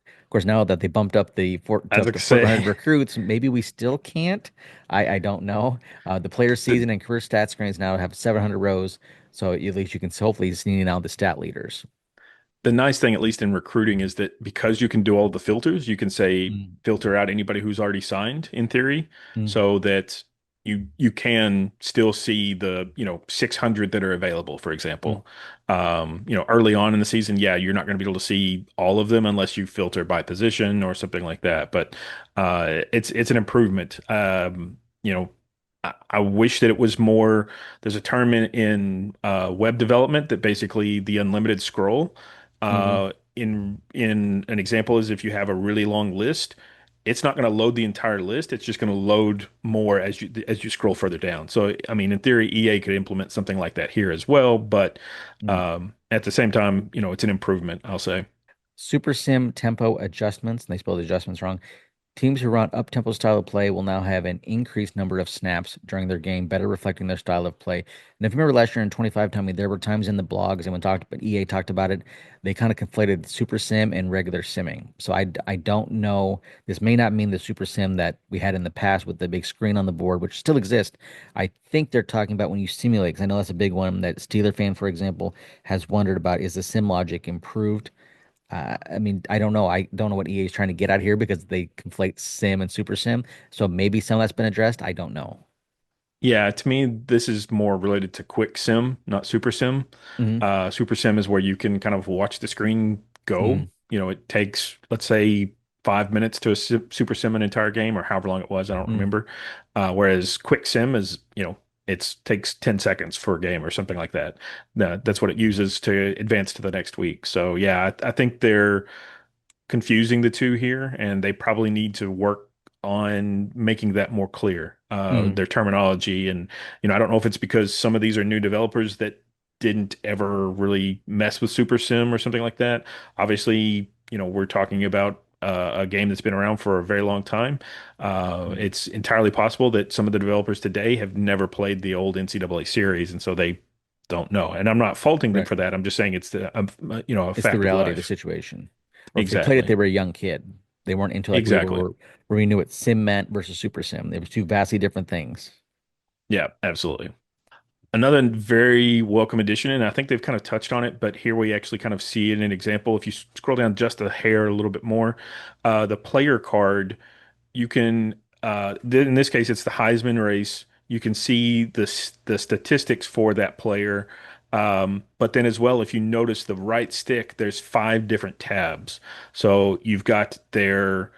Of course, now that they bumped up to As up I to say, 1,400 recruits, maybe we still can't. I don't know. The player the season and career stat screens now have 700 rows, so at least you can hopefully see now the stat leaders. The nice thing, at least in recruiting, is that because you can do all the filters, you can say Mm. filter out anybody who's already signed in theory, Mm. so that you can still see the 600 that are available, for Mm. example. Early on in the season, yeah, you're not going to be able to see all of them unless you filter by position or something like that. But it's an improvement. you know, I wish that it was more. There's a term in web development that basically the unlimited scroll. Hmm. In an example is if you have a really long list, it's not going to load the entire list. It's just going to load more as you scroll further down. So, I mean, in theory, EA could implement something like that here as well, but at the same time, it's an improvement, I'll say. Super Sim tempo adjustments, and they spelled adjustments wrong. Teams who run up-tempo style of play will now have an increased number of snaps during their game, better reflecting their style of play. And if you remember last year in 25, Tommy, there were times in the blogs and when talked, but EA talked about it, they kind of conflated Super Sim and regular simming. So I don't know. This may not mean the Super Sim that we had in the past with the big screen on the board, which still exists. I think they're talking about when you simulate, because I know that's a big one that Steeler fan, for example, has wondered about. Is the sim logic improved? I mean, I don't know. I don't know what EA is trying to get out here because they conflate sim and super sim. So maybe some of that's been addressed. I don't know. Yeah, to me, this is more related to quick sim, not super sim. Hmm. Super sim is where you can kind of watch the screen go. Hmm. It takes, let's say, 5 minutes to super sim an entire game or however long it was. I don't Hmm. remember. Whereas quick sim is, it takes 10 seconds for a game or something like that. That's what it uses to advance to the next week. So, yeah, I think they're confusing the two here, and they probably need to work on making that more clear, Hmm. their terminology. And, I don't know if it's because some of these are new developers that didn't ever really mess with Super Sim or something like that. Obviously, we're talking about a game that's been around for a very long time. Hmm. It's entirely possible that some of the developers today have never played the old NCAA series, and so they don't know. And I'm not faulting them Right. for that. I'm just saying it's a It's the fact of reality of the life. situation. Or if they played it, Exactly. they were a young kid. They weren't into like we were, Exactly. where we knew what sim meant versus super sim. They were two vastly different things. Yeah, absolutely. Another very welcome addition, and I think they've kind of touched on it, but here we actually kind of see it in an example. If you scroll down just a hair a little bit more, the player card, you can, in this case, it's the Heisman race. You can see the statistics for that player. But then as well, if you notice the right stick, there's five different tabs. So you've got their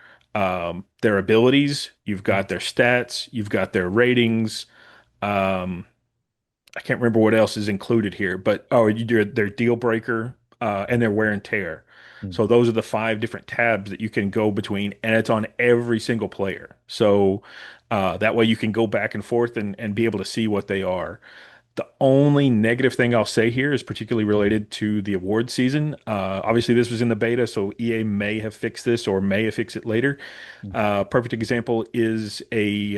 abilities, you've got their stats, you've got their ratings. Um, I can't remember what else is included here, but oh, you do their deal breaker and their wear and tear. Mm. So those are the five different tabs that you can go between, and it's on every single player. So that way you can go back and forth and be able to see what they are. The only negative thing I'll say here is particularly Mm. related to the award season. Obviously, this was in the beta, so EA may have fixed this or may have fixed it later. Mm. Perfect example is a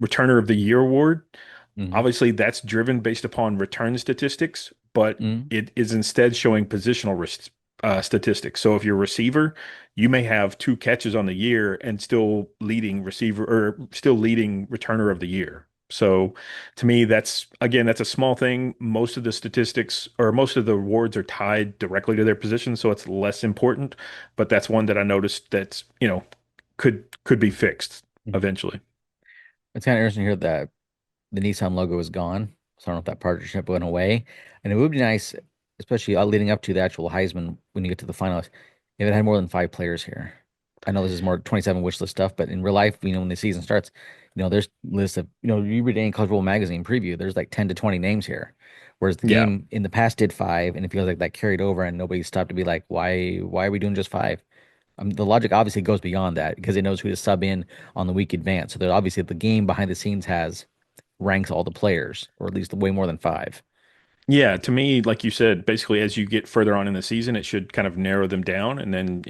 Returner of the Year award. Mm. Obviously, that's driven based upon return statistics, but Mm. it is instead showing positional statistics. So if you're a receiver, you may have two catches on the year and still leading receiver or still leading returner of the year. So to me, that's a small thing. Most of the statistics or most of the awards are tied directly to their position, so it's less important. But that's one that I noticed that's, could be fixed Mm. eventually. It's kind of interesting to hear that the Nissan logo is gone. So I don't know if that partnership went away. And it would be nice, especially leading up to the actual Heisman when you get to the finals, if it had more than five players here. I know this is more 27 wish list stuff, but in real life, when the season starts, there's lists of, you read any college football magazine preview, there's like 10 to 20 names here. Whereas the Yeah. game in the past did five, and it feels like that carried over and nobody stopped to be like, why are we doing just five? The logic obviously goes beyond that because it knows who to sub in on the week advance. So that obviously the game behind the scenes has ranks all the players, or at least way more than five. Yeah, to me, like you said, basically as you get further on in the season, it should kind of narrow them down. And then,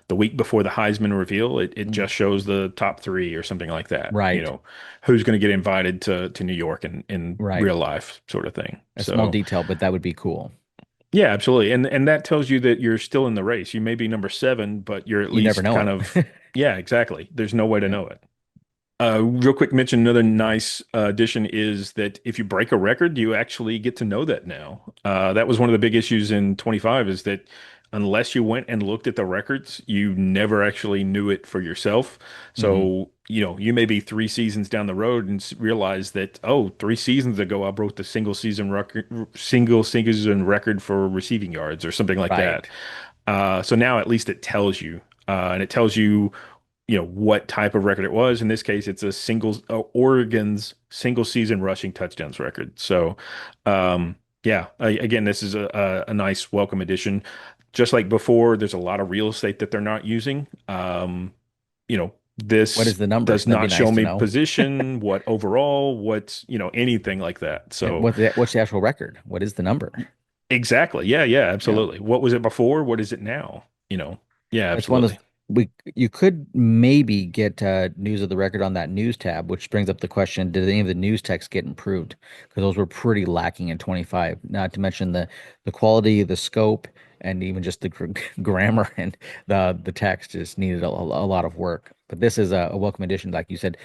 the week before the Heisman reveal, it Mm. just shows the top three or something like that. Right, Who's going to get invited to New York in right. real life sort of thing. A small So detail, but that would be cool. yeah, absolutely. And that tells you that you're still in the race. You may be number seven, but you're at You never least know kind it. of, yeah, exactly. There's no way to Yeah. know it. Real quick mention, another nice addition is that if you break a record, you actually get to know that now. That was one of the big issues in 25 is that unless you went and looked at the records, you never actually knew it for yourself. Hmm. So, you may be 3 seasons down the road and realize that, oh, 3 seasons ago, I broke the single season record for receiving yards or something like that. Right. So now at least it tells you, and it tells you what type of record it was. In this case, it's a single Oregon's single season rushing touchdowns record. So, yeah, again, this is a nice welcome addition. Just like before, there's a lot of real estate that they're not using. What This is the number? does That'd be not show nice to me know. position, what overall, what's, anything like that. And So, what's the actual record? What is the number? exactly. Yeah, yeah, Yeah. absolutely. What was it before? What is it now? Yeah, It's one of absolutely. those you could maybe get news of the record on that news tab, which brings up the question, did any of the news text get improved? Because those were pretty lacking in 25. Not to mention the quality, the scope, and even just the grammar and the text just needed a lot of work. But this is a welcome addition, like you said,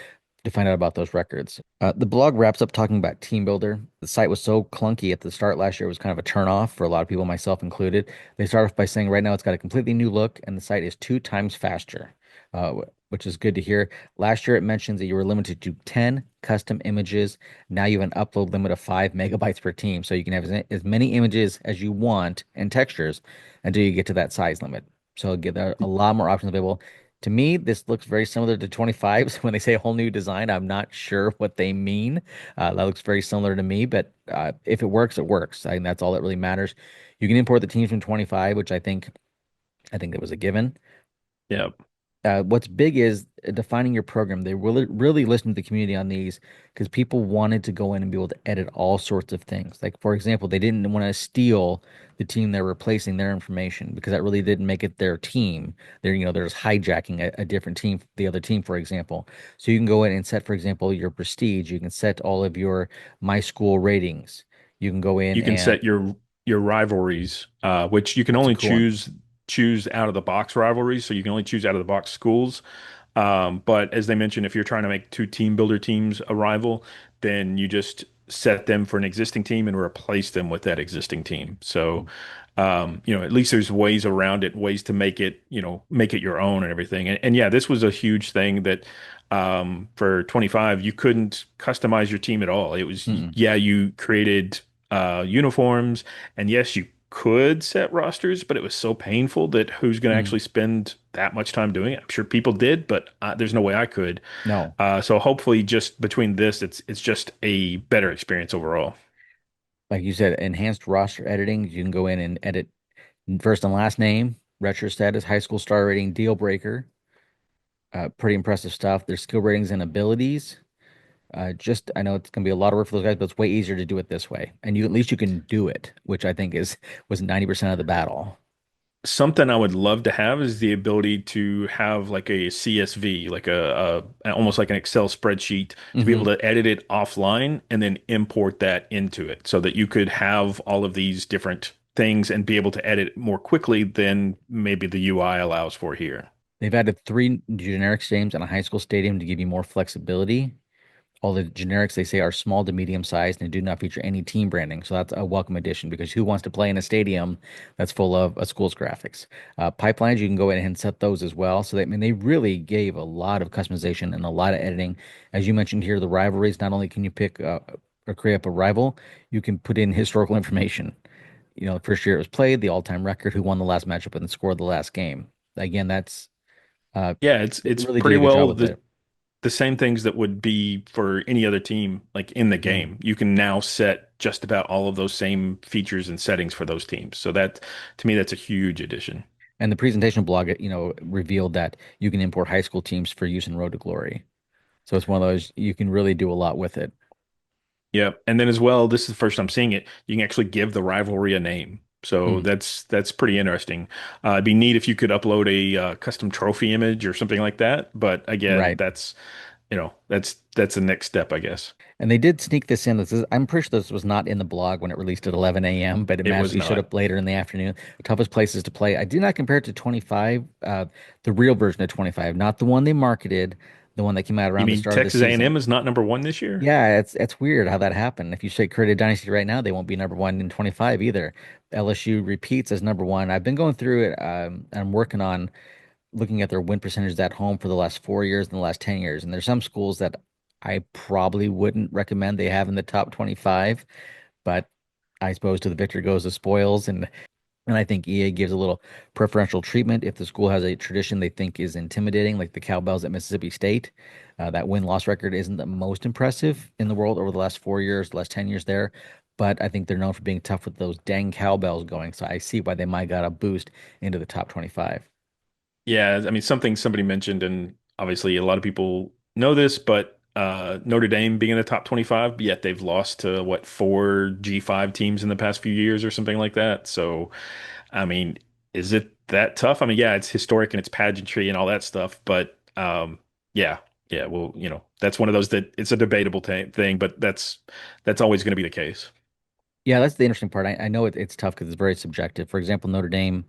to find out about those records. The blog wraps up talking about TeamBuilder. The site was so clunky at the start last year, it was kind of a turnoff for a lot of people, myself included. They start off by saying right now it's got a completely new look and the site is 2 times faster, which is good to hear. Last year it mentions that you were limited to 10 custom images. Now you have an upload limit of 5 MB per team. So you can have as many images as you want and textures until you get to that size limit. So get a lot more options available. To me, this looks very similar to 25s. When they say a whole new design, I'm not sure what they mean. That looks very similar to me, but if it works, it works. I think that's all that really matters. You can import the teams from 25, which I think that was a given. Yeah. What's big is defining your program. They really listened to the community on these because people wanted to go in and be able to edit all sorts of things. Like, for example, they didn't want to steal the team they're replacing their information because that really didn't make it their team. They're just hijacking a different team, the other team, for example. So you can go in and set, for example, your prestige. You can set all of your my school ratings. You can go in You can and set your rivalries, which you can that's a only cool one. choose out of the box rivalries, so you can only choose out of the box schools. But as they mentioned, if you're trying to make two team builder teams a rival, then you just set them for an existing team and replace them with that existing team. So, at least there's ways around it, ways to make it your own and everything. And yeah, this was a huge thing that for 25, you couldn't customize your team at all. It was, Mm-mm. yeah, you created uniforms, and yes, you could set rosters, but it was so painful that who's going to Mm. actually spend that much time doing it? I'm sure people did, but there's no way I could. No. So hopefully, just between this, it's just a better experience overall. Like you said, enhanced roster editing. You can go in and edit first and last name, retro status, high school star rating, deal breaker. Pretty impressive stuff. Their skill ratings and abilities. I know it's gonna be a lot of work for those guys, but it's way easier to do it this way. And you at least you can do it, which I think is was 90% of the battle. Something I would love to have is the ability to have like a CSV, like almost like an Excel spreadsheet, to be able Hmm. to edit it offline and then import that into it so that you could have all of these different things and be able to edit more quickly than maybe the UI allows for here. They've added 3 generic stadiums and a high school stadium to give you more flexibility. All the generics they say are small to medium sized and do not feature any team branding. So that's a welcome addition because who wants to play in a stadium that's full of a school's graphics? Pipelines, you can go in and set those as well. So they really gave a lot of customization and a lot of editing. As you mentioned here, the rivalries, not only can you pick or create up a rival, you can put in historical information. The first year it was played, the all-time record, who won the last matchup and scored the last game. Again, Yeah, it's really did pretty a good job well with it. the same things that would be for any other team like in the Mhm. game. You can now set just about all of those same features and settings for those teams. So that to me that's a huge addition. And the presentation blog, revealed that you can import high school teams for use in Road to Glory. So it's one of those you can really do a lot with it. Yeah, and then as well, this is the first I'm seeing it. You can actually give the rivalry a name, so Mm, that's pretty interesting. It'd be neat if you could upload a custom trophy image or something like that. But again, right. that's the next step, I guess. And they did sneak this in. I'm pretty sure this was not in the blog when it released at 11 a.m., but it It was magically showed not. up later in the afternoon. Toughest places to play. I did not compare it to 25, the real version of 25, not the one they marketed, the one that came out You around the mean start of the Texas season. A&M is not number one this year? Yeah, it's weird how that happened. If you say create a dynasty right now, they won't be number one in 25 either. LSU repeats as number one. I've been going through it. I'm working on looking at their win percentages at home for the last 4 years and the last 10 years. And there's some schools that I probably wouldn't recommend they have in the top 25, but I suppose to the victor goes the spoils. And And I think EA gives a little preferential treatment if the school has a tradition they think is intimidating, like the Cowbells at Mississippi State. That win-loss record isn't the most impressive in the world over the last 4 years, the last 10 years there. But I think they're known for being tough with those dang Cowbells going. So I see why they might got a boost into the top 25. Yeah, I mean, something somebody mentioned, and obviously a lot of people know this, but Notre Dame being in the top 25, yet they've lost to what, four G5 teams in the past few years or something like that. So, I mean, is it that tough? I mean, yeah, it's historic and it's pageantry and all that stuff, but yeah, yeah, well, that's one of those that it's a debatable thing, but that's always going to be the case. Yeah, that's the interesting part. I know it's tough because it's very subjective. For example, Notre Dame.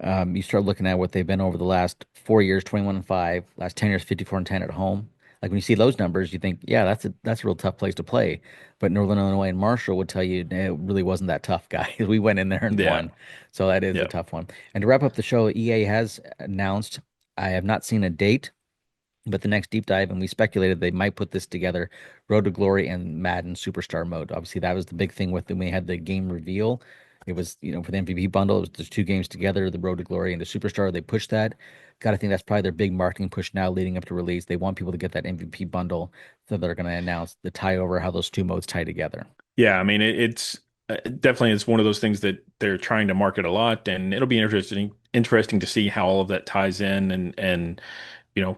You start looking at what they've been over the last 4 years, 21-5, last 10 years, 54-10 at home. Like when you see those numbers, you think, yeah, that's a real tough place to play. But Northern Illinois and Marshall would tell you it really wasn't that tough, guys. We went in there and Yeah, won. So that is a yeah. tough one. And to wrap up the show, EA has announced, I have not seen a date, but the next deep dive, and we speculated they might put this together, Road to Glory and Madden Superstar mode. Obviously, that was the big thing with when we had the game reveal. It was, for the MVP bundle, it was just two games together, the Road to Glory and the Superstar. They pushed that. Got to think that's probably their big marketing push now leading up to release. They want people to get that MVP bundle, so they're going to announce the tie over, how those two modes tie together. Yeah, I mean, it's definitely it's one of those things that they're trying to market a lot, and it'll be interesting to see how all of that ties in, and you know,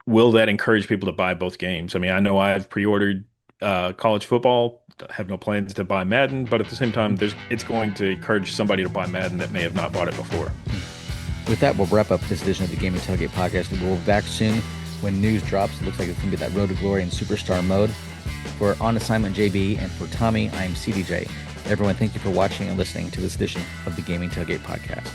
will that encourage people to buy both games? I mean, I know I've pre-ordered college football, have no plans to buy Madden, but at the same time, it's going to encourage somebody to buy Madden that may have not bought it before. With that, we'll wrap up this edition of the Gaming Tailgate Podcast. We'll be back soon when news drops. It looks like it's going to be that Road to Glory and Superstar mode. For On Assignment JB and for Tommy, I'm CDJ. Everyone, thank you for watching and listening to this edition of the Gaming Tailgate Podcast.